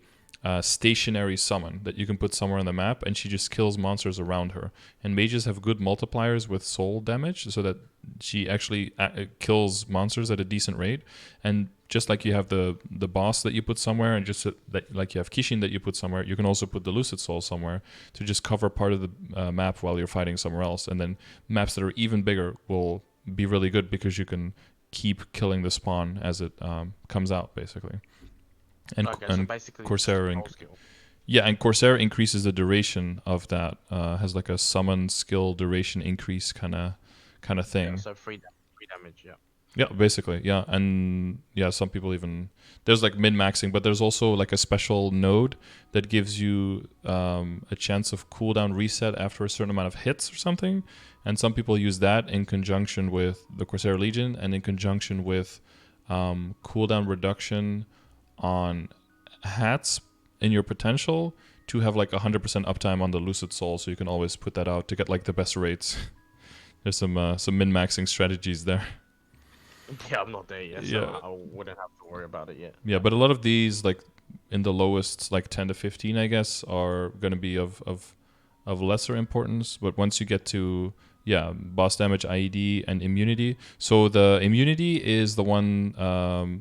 stationary summon that you can put somewhere on the map, and she just kills monsters around her. And mages have good multipliers with soul damage, so that she actually kills monsters at a decent rate. And just like you have the boss that you put somewhere, and just that like you have Kishin that you put somewhere, you can also put the Lucid Soul somewhere to just cover part of the map while you're fighting somewhere else. And then maps that are even bigger will be really good because you can keep killing the spawn as it comes out, basically. And, so basically Corsair and Corsair increases the duration of that. Has like a summon skill duration increase kind of thing. Yeah, so free damage. Yeah. Yeah, basically, yeah. And yeah, some people even there's like min-maxing, but there's also like a special node that gives you a chance of cooldown reset after a certain amount of hits or something. And some people use that in conjunction with the Corsair Legion and in conjunction with cooldown reduction on hats in your potential to have like 100% uptime on the Lucid Soul, so you can always put that out to get like the best rates. There's some min-maxing strategies there. Yeah, I'm not there yet, so I wouldn't have to worry about it yet. Yeah, but a lot of these, like in the lowest, like 10 to 15, I guess, are going to be of lesser importance. But once you get to boss damage, IED, and immunity. So the immunity is the one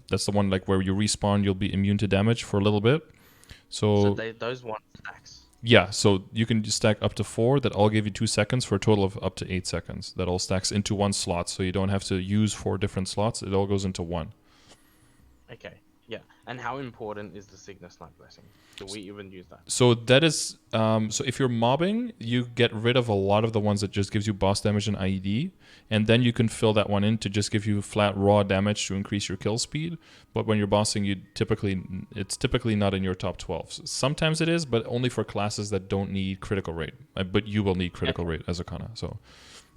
that's the one like where you respawn, you'll be immune to damage for a little bit. So those one stacks. Yeah, so you can just stack up to 4 that all give you 2 seconds for a total of up to 8 seconds. That all stacks into one slot, so you don't have to use 4 different slots. It all goes into one. Okay. Yeah. And how important is the Sickness Night Blessing? Do we even use that? So that is so if you're mobbing, you get rid of a lot of the ones that just gives you boss damage and IED, and then you can fill that one in to just give you flat raw damage to increase your kill speed. But when you're bossing, it's typically not in your top 12. Sometimes it is, but only for classes that don't need critical rate. But you will need critical rate as a Kana, so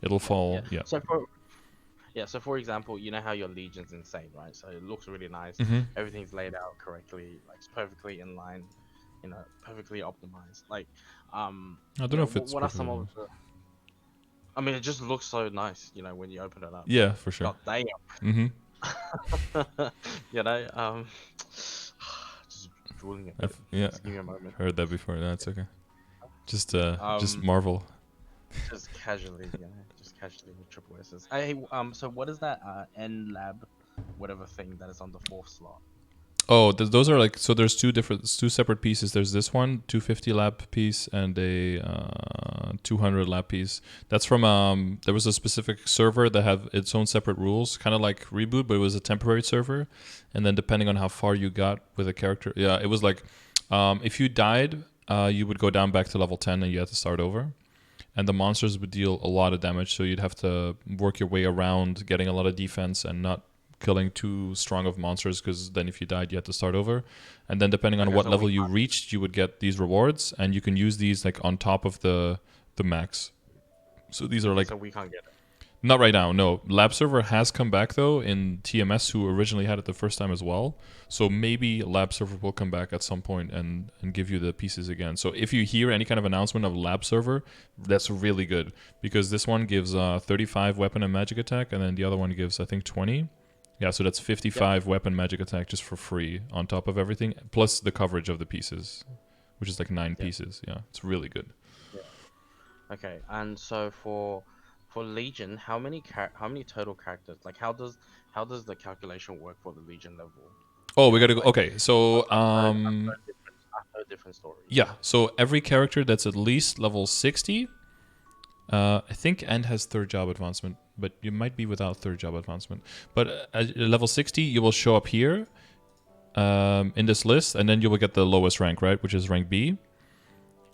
it'll fall. Yeah. So for example, you know how your Legion's insane, right? So it looks really nice. Everything's laid out correctly, like it's perfectly in line, perfectly optimized. Like, I don't know if it's. What are some of the? I mean, it just looks so nice, when you open it up. Yeah, for sure. God damn. Just drooling a bit. Yeah. Just give me a moment. Heard that before. That's okay. Just marvel. Just casually, just casually with triple S's. Hey, so what is that N lab, whatever thing that is on the 4th slot? Oh, those are like, so there's two separate pieces. There's this one, 250 lap piece, and a 200 lap piece. That's from there was a specific server that had its own separate rules, kind of like Reboot, but it was a temporary server. And then depending on how far you got with a character, it was like if you died, you would go down back to level 10 and you had to start over. And the monsters would deal a lot of damage, so you'd have to work your way around getting a lot of defense and not killing too strong of monsters, because then if you died, you had to start over. And then depending on what level you reached, you would get these rewards, and you can use these like on top of the max. So these are like... So we can't get it. Not right now, no. Lab server has come back though in TMS, who originally had it the first time as well. So maybe lab server will come back at some point and give you the pieces again. So if you hear any kind of announcement of lab server, that's really good, because this one gives 35 weapon and magic attack, and then the other one gives I think 20. Yeah, so that's 55 weapon magic attack just for free on top of everything, plus the coverage of the pieces, which is like 9 pieces. Yeah, it's really good. Yeah. Okay, and so for Legion, how many total characters? Like, how does the calculation work for the Legion level? Oh, we gotta go. Okay, so I've heard different stories. Yeah, so every character that's at least level 60, I think End has 3rd job advancement, but you might be without 3rd job advancement. But at level 60, you will show up here in this list, and then you will get the lowest rank, right, which is rank B.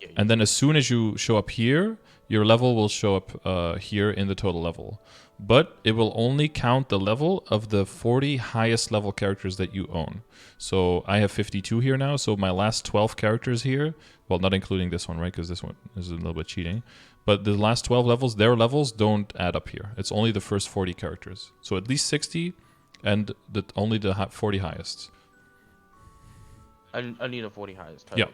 Yeah. And then as soon as you show up here, your level will show up here in the total level. But it will only count the level of the 40 highest level characters that you own. So I have 52 here now, so my last 12 characters here, well, not including this one, right, because this one is a little bit cheating. But the last 12 levels, their levels don't add up here. It's only the first 40 characters. So at least 60 and only the 40 highest. Only the 40 highest total,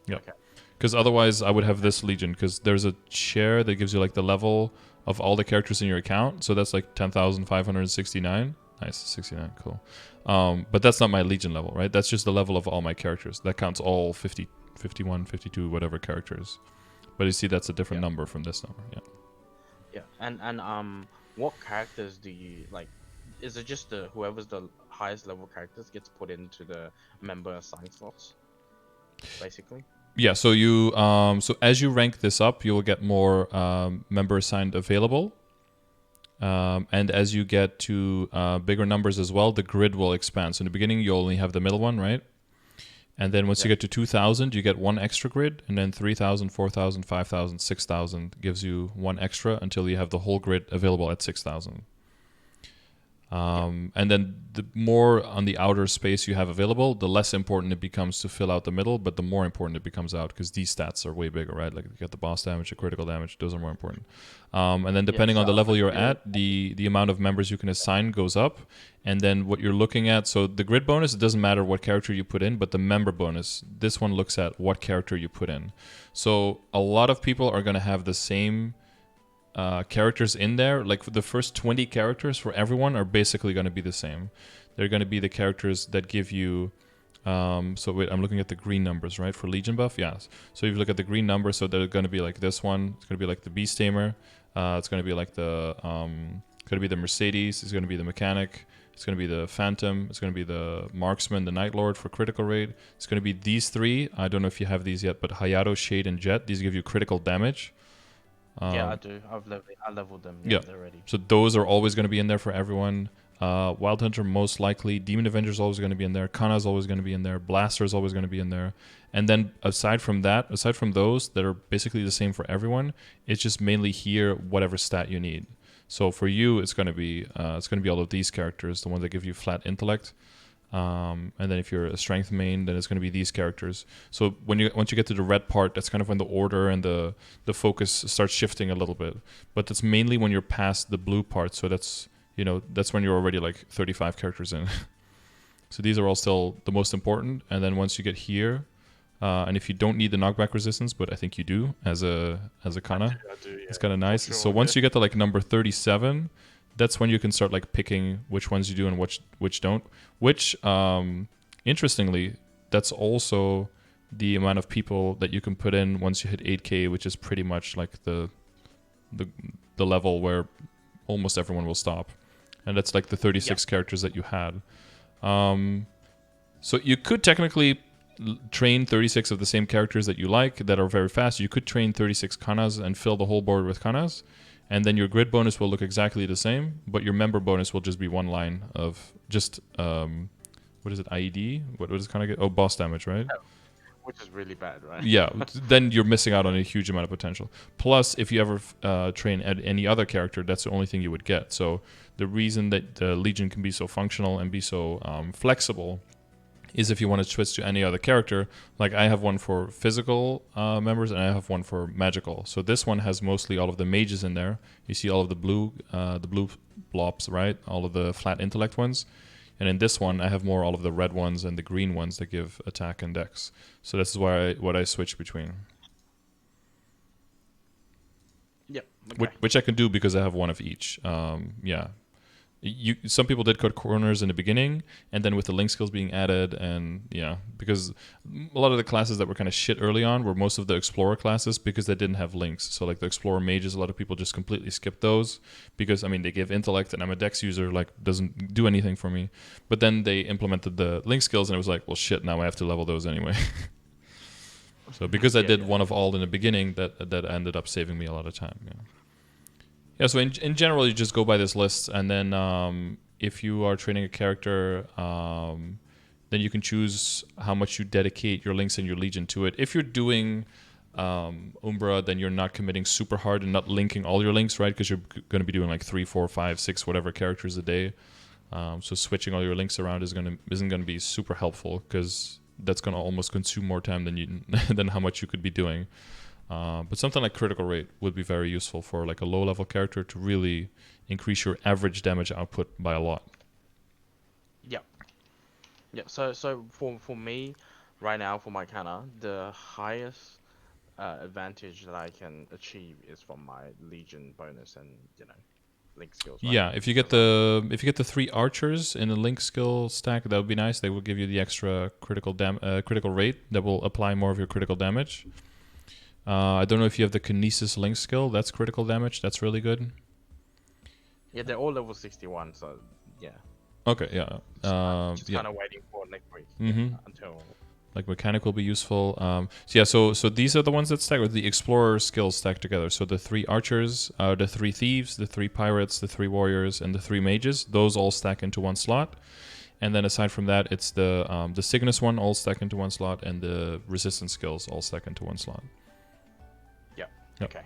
Yeah. Okay. Because otherwise I would have this Legion, because there's a chair that gives you like the level of all the characters in your account. So that's like 10,569. Nice, 69, cool. But that's not my Legion level, right? That's just the level of all my characters. That counts all 50, 51, 52, whatever characters. But you see, that's a different number from this number, Yeah, and what characters do you like? Is it just whoever's the highest level characters gets put into the member assigned slots, basically? Yeah, so you so as you rank this up, you will get more member assigned available, and as you get to bigger numbers as well, the grid will expand. So in the beginning, you only have the middle one, right? And then once you get to 2,000, you get 1 extra grid, and then 3,000, 4,000, 5,000, 6,000 gives you 1 extra until you have the whole grid available at 6,000. And then the more on the outer space you have available, the less important it becomes to fill out the middle, but the more important it becomes out, because these stats are way bigger, right? Like you get the boss damage, the critical damage, those are more important. And then depending on the level you're at, the amount of members you can assign goes up. And then what you're looking at, so the grid bonus, it doesn't matter what character you put in, but the member bonus, this one looks at what character you put in. So a lot of people are going to have the same characters in there. Like the first 20 characters for everyone are basically going to be the same. They're going to be the characters that give you so wait, I'm looking at the green numbers, right, for Legion buff. Yes, so if you look at the green numbers, so they're going to be like this one. It's going to be like the Beast Tamer. It's going to be like the Mercedes. It's going to be the Mechanic. It's going to be the Phantom. It's going to be the Marksman, the Night Lord for critical rate. It's going to be these 3. I don't know if you have these yet, but Hayato, Shade, and Jet. These give you critical damage. Yeah, I do. I leveled them. Yeah, they're ready. So those are always going to be in there for everyone. Wild Hunter most likely, Demon Avenger is always going to be in there, Kana is always going to be in there, Blaster is always going to be in there, and then aside from those that are basically the same for everyone, it's just mainly here whatever stat you need. So for you, it's going to be all of these characters, the ones that give you flat intellect. And then if you're a strength main, then it's going to be these characters. So once you get to the red part, that's kind of when the order and the focus starts shifting a little bit. But that's mainly when you're past the blue part. So that's when you're already like 35 characters in. So these are all still the most important. And then once you get here, and if you don't need the knockback resistance, but I think you do as a Kana, I do, yeah. it's kind of nice. Sure, so once you get to like number 37, that's when you can start like picking which ones you do and which don't. Which, interestingly, that's also the amount of people that you can put in once you hit 8K, which is pretty much like the level where almost everyone will stop, and that's like the 36 characters that you had. So you could technically train 36 of the same characters that you like that are very fast. You could train 36 Kanas and fill the whole board with Kanas. And then your grid bonus will look exactly the same, but your member bonus will just be one line of just, what is it, IED? What does Kana get? Oh, boss damage, right? Which is really bad, right? Yeah, then you're missing out on a huge amount of potential. Plus, if you ever train any other character, that's the only thing you would get. So the reason that the Legion can be so functional and be so flexible is if you want to switch to any other character. Like I have one for physical members and I have one for magical. So this one has mostly all of the mages in there. You see all of the blue blobs, right? All of the flat intellect ones. And in this one, I have more all of the red ones and the green ones that give attack and dex. So this is what I switch between. Yep. Okay. Which I can do because I have one of each. Some people did cut corners in the beginning, and then with the link skills being added, and because a lot of the classes that were kind of shit early on were most of the explorer classes because they didn't have links. So like the explorer mages, a lot of people just completely skipped those because they give intellect, and I'm a dex user, like doesn't do anything for me. But then they implemented the link skills, and it was like, well shit, now I have to level those anyway. So because I did one of all in the beginning, that ended up saving me a lot of time. Yeah, so in general, you just go by this list, and then if you are training a character, then you can choose how much you dedicate your links and your legion to it. If you're doing Umbra, then you're not committing super hard and not linking all your links, right? Because you're going to be doing like 3, 4, 5, 6, whatever characters a day. So switching all your links around isn't going to be super helpful because that's going to almost consume more time than how much you could be doing. But something like critical rate would be very useful for like a low level character to really increase your average damage output by a lot. Yeah. So for me, right now for my Kana, the highest advantage that I can achieve is from my Legion bonus and link skills. Right? Yeah, if you get the 3 archers in the link skill stack, that would be nice. They will give you the extra critical rate that will apply more of your critical damage. I don't know if you have the Kinesis Link skill. That's critical damage. That's really good. Yeah, they're all level 61, so yeah. Okay, yeah. Just kind of waiting for next week until... Like mechanic will be useful. So these are the ones that stack with the explorer skills stacked together. So the 3 archers, the 3 thieves, the 3 pirates, the 3 warriors, and the 3 mages. Those all stack into one slot. And then aside from that, it's the Cygnus one all stack into one slot, and the resistance skills all stack into one slot. Yep. Okay.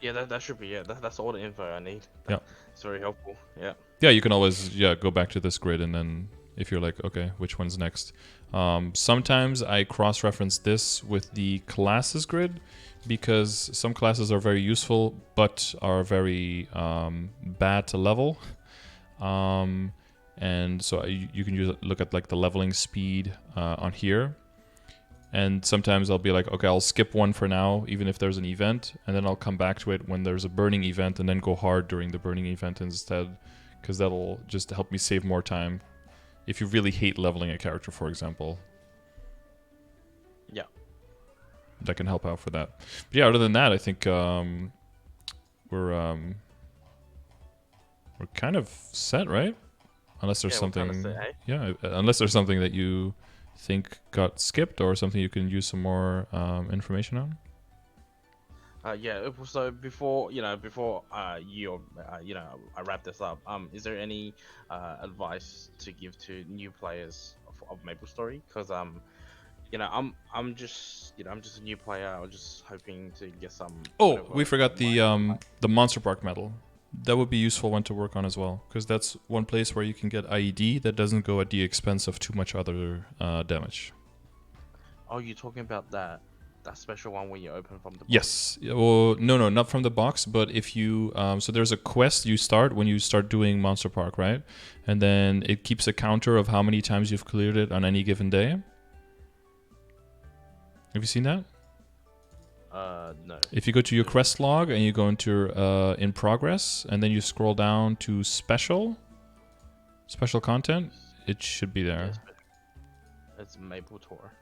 Yeah. That should be it. That's all the info I need. Yeah. It's very helpful. Yeah. Yeah, you can always go back to this grid, and then if you're like, okay, which one's next? Sometimes I cross-reference this with the classes grid because some classes are very useful but are very bad to level. And so you can look at like the leveling speed on here. And sometimes I'll be like, okay, I'll skip one for now, even if there's an event, and then I'll come back to it when there's a burning event, and then go hard during the burning event instead, because that'll just help me save more time. If you really hate leveling a character, for example. Yeah. That can help out for that. But yeah, other than that, I think we're kind of set, right? Unless there's something... Kind of set, hey? Yeah, unless there's something that you think got skipped or something you can use some more information on. So before I wrap this up. Is there any advice to give to new players of MapleStory? Because I'm just a new player. I was just hoping to get some. Oh, Whatever, we forgot my. the Monster Park medal. That would be useful one to work on as well, because that's one place where you can get IED that doesn't go at the expense of too much other damage. Oh, you're talking about that special one when you open from the box? Yes. Well, no, not from the box, but if you so there's a quest you start when you start doing Monster Park, right? And then it keeps a counter of how many times you've cleared it on any given day. Have you seen that? No. If you go to your quest log and you go into in progress, and then you scroll down to special content, it should be there. Yes, but it's Maple Tour.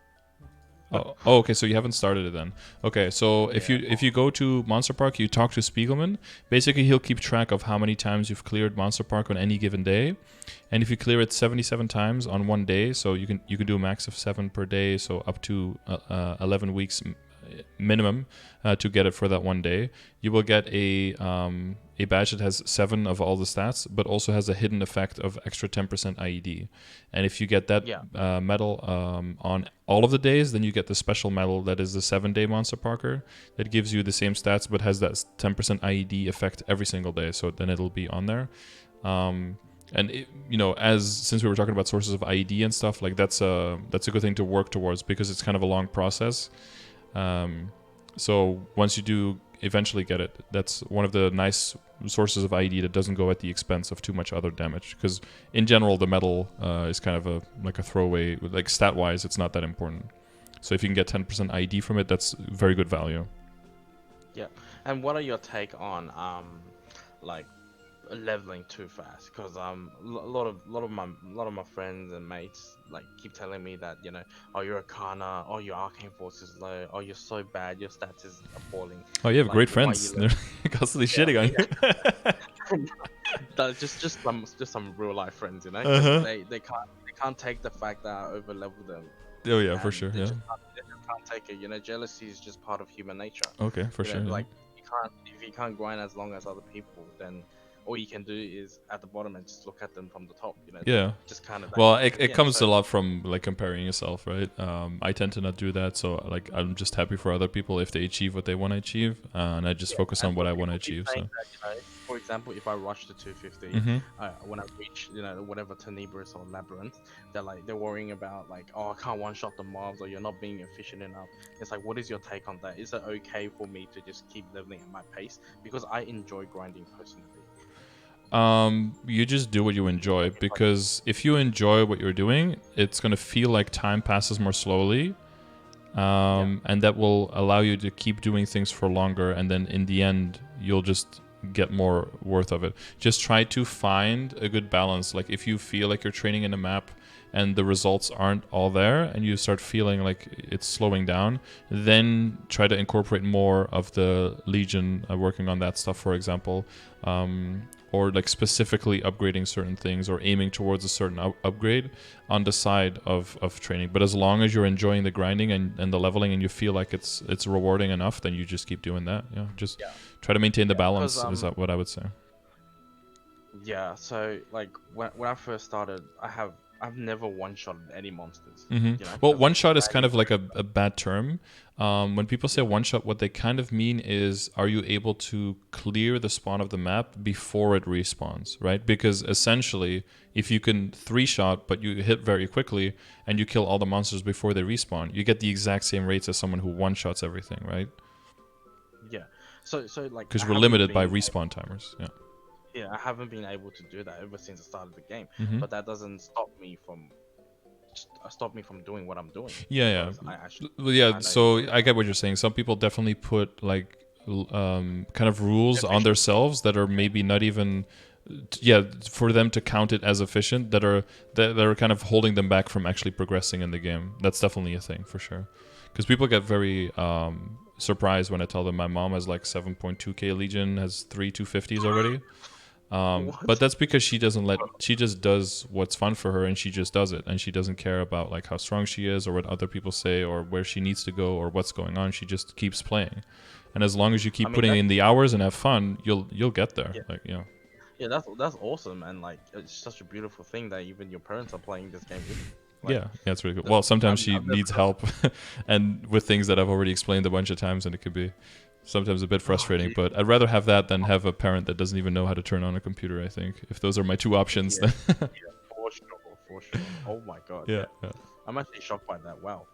Oh, okay. So you haven't started it then. Okay, so if you go to Monster Park, you talk to Spiegelman. Basically, he'll keep track of how many times you've cleared Monster Park on any given day, and if you clear it 77 times on one day, so you can do a max of 7 per day, so up to 11 weeks minimum to get it for that one day. You will get a badge that has 7 of all the stats, but also has a hidden effect of extra 10% IED. And if you get that medal on all of the days, then you get the special medal that is the 7-day Monster Parker that gives you the same stats but has that 10% IED effect every single day. So then it'll be on there. And since we were talking about sources of IED and stuff, like that's a good thing to work towards, because it's kind of a long process. So once you do eventually get it, that's one of the nice sources of IED that doesn't go at the expense of too much other damage. Because in general, the medal is kind of a throwaway. Like stat wise, it's not that important. So if you can get 10% IED from it, that's very good value. Yeah. And what are your take on like leveling too fast? Because a lot of my friends and mates like keep telling me that oh, you're a Kana, oh, your Arcane Force is low, oh, you're so bad, your stats is appalling. Oh, you have Like, great friends. They're constantly shitting on you. just some real life friends, 'cause Uh-huh. they can't take the fact that I over level them. Oh yeah, for And sure. they Yeah. they just can't take it. Jealousy is just part of human nature. Okay, for sure. Like if you can't grind as long as other people, then all you can do is at the bottom and just look at them from the top. Yeah. Just kind of. Well, it comes a lot from like comparing yourself, right? I tend to not do that, so like I'm just happy for other people if they achieve what they want to achieve, and I just focus on what I want to achieve. So, that, for example, if I rush to 250, when I reach whatever Tenebris or Labyrinth, they're worrying about like, oh, I can't one shot the mobs, or you're not being efficient enough. It's like, what is your take on that? Is it okay for me to just keep leveling at my pace, because I enjoy grinding personally? You just do what you enjoy, because if you enjoy what you're doing, it's gonna feel like time passes more slowly, and that will allow you to keep doing things for longer, and then in the end, you'll just get more worth of it. Just try to find a good balance. Like if you feel like you're training in a map and the results aren't all there, and you start feeling like it's slowing down, then try to incorporate more of the Legion, working on that stuff, for example, or like specifically upgrading certain things or aiming towards a certain upgrade on the side of training. But as long as you're enjoying the grinding and the leveling, and you feel like it's rewarding enough, then you just keep doing that. Just try to maintain the balance, is that what I would say. Yeah, so like when I first started, I've never one-shotted any monsters. Well, one-shot is kind of like a bad term. When people say one-shot, what they kind of mean is, are you able to clear the spawn of the map before it respawns, right? Because essentially, if you can 3-shot, but you hit very quickly, and you kill all the monsters before they respawn, you get the exact same rates as someone who one-shots everything, right? Yeah. So like, because we're limited by respawn timers. Yeah, I haven't been able to do that ever since I started the game, but that doesn't stop me from doing what I'm doing. So I get what you're saying. Some people definitely put like kind of rules on themselves that are maybe not even for them to count it as efficient, that are kind of holding them back from actually progressing in the game. That's definitely a thing for sure, because people get very surprised when I tell them my mom has like 7.2k Legion, has 3 250s already. But that's because she just does what's fun for her, and she just does it, and she doesn't care about like how strong she is or what other people say or where she needs to go or what's going on. She just keeps playing, and as long as you keep putting in the hours and have fun, you'll get there. Yeah. Like Yeah, that's awesome, and like it's such a beautiful thing that even your parents are playing this game with you. Like, yeah, it's really good. Well, sometimes she I've never needs help, and with things that I've already explained a bunch of times, and it could be sometimes a bit frustrating. geez. But I'd rather have that than have a parent that doesn't even know how to turn on a computer. I think if those are my two options, Yeah. then For sure. Oh my god. yeah. I'm actually shocked by that. Wow.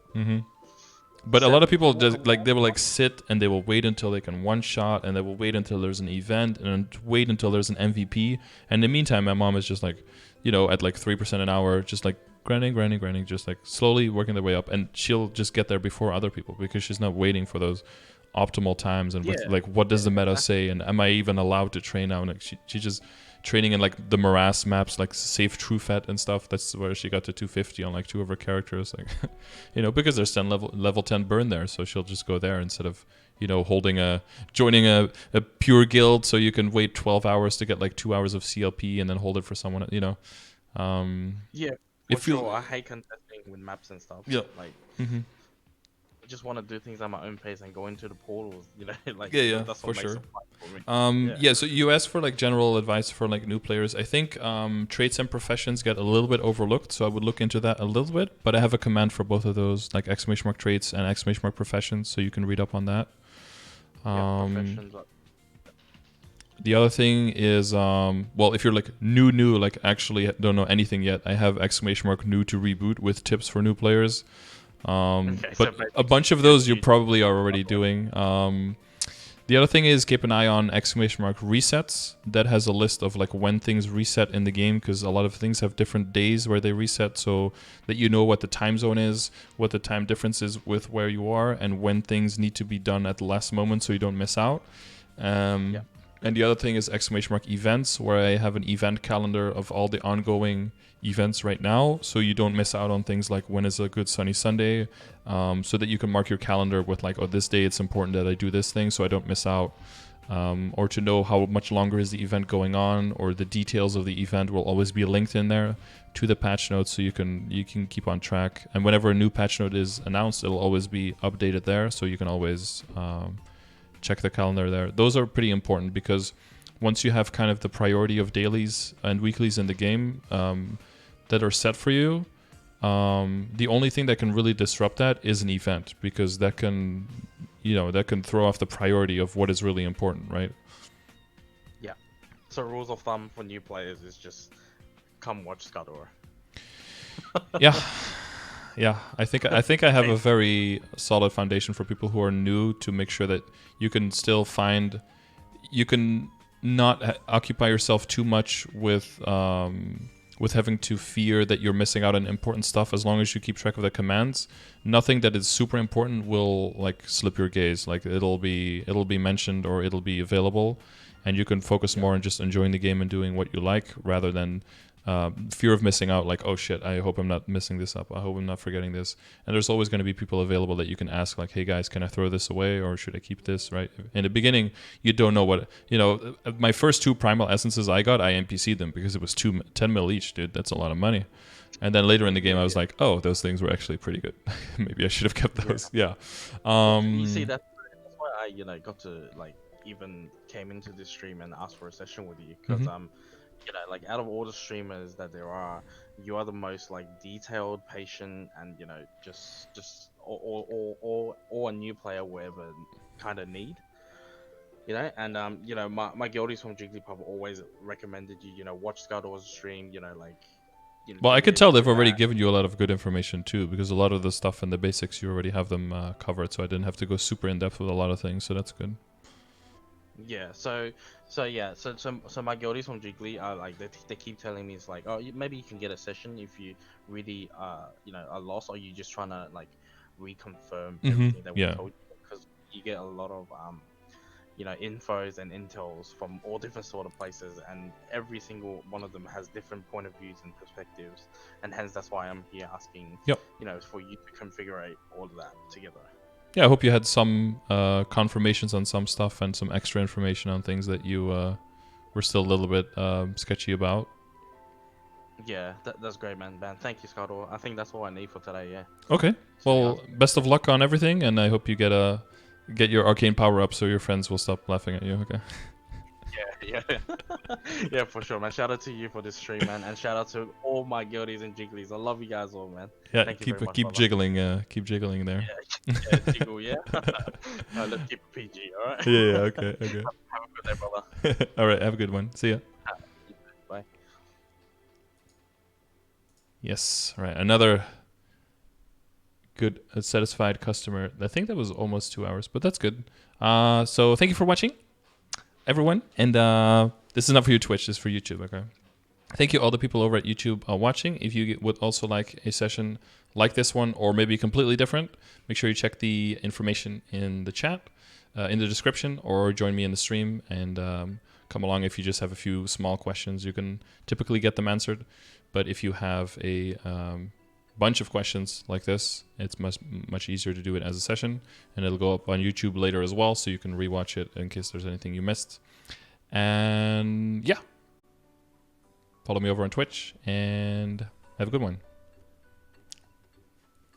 But a lot of people just like they will like sit and they will wait until they can one shot, and they will wait until there's an event, and wait until there's an MVP. And in the meantime, my mom is just like, at like 3% an hour, just like grinding, just like slowly working their way up, and she'll just get there before other people because she's not waiting for those optimal times and with like what does the meta say, and am I even allowed to train now? And like she just training in like the morass maps, like safe true fet and stuff. That's where she got to 250 on like 2 of her characters, like because there's 10 level 10 burn there, so she'll just go there instead of joining a pure guild, so you can wait 12 hours to get like 2 hours of CLP and then hold it for someone. Yeah. If you I hate contesting with maps and stuff. Yeah. Like I just want to do things at my own pace and go into the portals. Like Yeah, that's for what makes sure. it fun for me. So you asked for like general advice for like new players. I think traits and professions get a little bit overlooked, so I would look into that a little bit. But I have a command for both of those, like !mark traits and !mark professions, so you can read up on that. Professions. The other thing is, if you're like new, like actually don't know anything yet, I have !mark new to reboot with tips for new players. But a bunch of those you probably are already doing. The other thing is keep an eye on ! Mark resets. That has a list of like when things reset in the game, because a lot of things have different days where they reset, so that you know what the time zone is, what the time difference is with where you are, and when things need to be done at the last moment so you don't miss out. And the other thing is !Mark events, where I have an event calendar of all the ongoing events right now, so you don't miss out on things like when is a good sunny Sunday, so that you can mark your calendar with like, this day it's important that I do this thing so I don't miss out, or to know how much longer is the event going on, or the details of the event will always be linked in there to the patch notes, so you can keep on track. And whenever a new patch note is announced, it'll always be updated there, so you can always check the calendar there. Those are pretty important, because once you have kind of the priority of dailies and weeklies in the game that are set for you, the only thing that can really disrupt that is an event, because that can throw off the priority of what is really important, right? Yeah. So rules of thumb for new players is just come watch Scardor. Yeah, I think I have a very solid foundation for people who are new, to make sure that you can still you can not occupy yourself too much with having to fear that you're missing out on important stuff. As long as you keep track of the commands, nothing that is super important will like slip your gaze. Like it'll be mentioned, or it'll be available, and you can focus more on just enjoying the game and doing what you like, rather than fear of missing out, like, oh shit, I hope I'm not missing this up, I hope I'm not forgetting this. And there's always going to be people available that you can ask, like, hey guys, can I throw this away, or should I keep this, right? In the beginning, you don't know what, my first 2 primal essences I got, I NPC'd them because it was 10 mil each, dude. That's a lot of money. And then later in the game, I was like, oh, those things were actually pretty good. Maybe I should have kept those. Yeah. You see, that's why I, got to, like, even came into this stream and asked for a session with you, because like out of all the streamers that there are, you are the most like detailed, patient, and just or a new player will ever kind of need. And my guildies from Jigglypuff always recommended you, watch Scardor's stream, well, I could tell they've already given you a lot of good information too, because a lot of the stuff in the basics you already have them covered, so I didn't have to go super in depth with a lot of things, so that's good. Yeah, so my guildies from Jiggly are like, they keep telling me, it's like, oh, maybe you can get a session if you really are lost, or you just trying to like reconfirm everything that we told you, because you get a lot of infos and intels from all different sort of places, and every single one of them has different point of views and perspectives, and hence that's why I'm here asking for you to configure all of that together. Yeah, I hope you had some confirmations on some stuff and some extra information on things that you were we're still a little bit sketchy about. Yeah, that's great, man. Thank you, Scardor. I think that's all I need for today. Yeah. Okay. So, Well, best of luck on everything, and I hope you get your arcane power up so your friends will stop laughing at you. Okay. yeah, yeah, for sure, man. Shout out to you for this stream, man, and shout out to all my guildies and jigglies. I love you guys all, man. Yeah. Thank you keep very much, keep brother. jiggling. Keep jiggling there. Yeah, jiggle, yeah. Let's keep it PG, all right? Yeah. Okay. Okay. Have a good day, brother. All right. Have a good one. See ya. Bye. Yes. Right. Another good, satisfied customer. I think that was almost 2 hours, but that's good. So thank you for watching, everyone. And this is not for your Twitch. This is for YouTube. Okay. Thank you all the people over at YouTube watching. If you would also like a session like this one, or maybe completely different, make sure you check the information in the chat, in the description, or join me in the stream and come along. If you just have a few small questions, you can typically get them answered. But if you have a bunch of questions like this, it's much easier to do it as a session, and it'll go up on YouTube later as well, so you can rewatch it in case there's anything you missed. And yeah, follow me over on Twitch, and have a good one.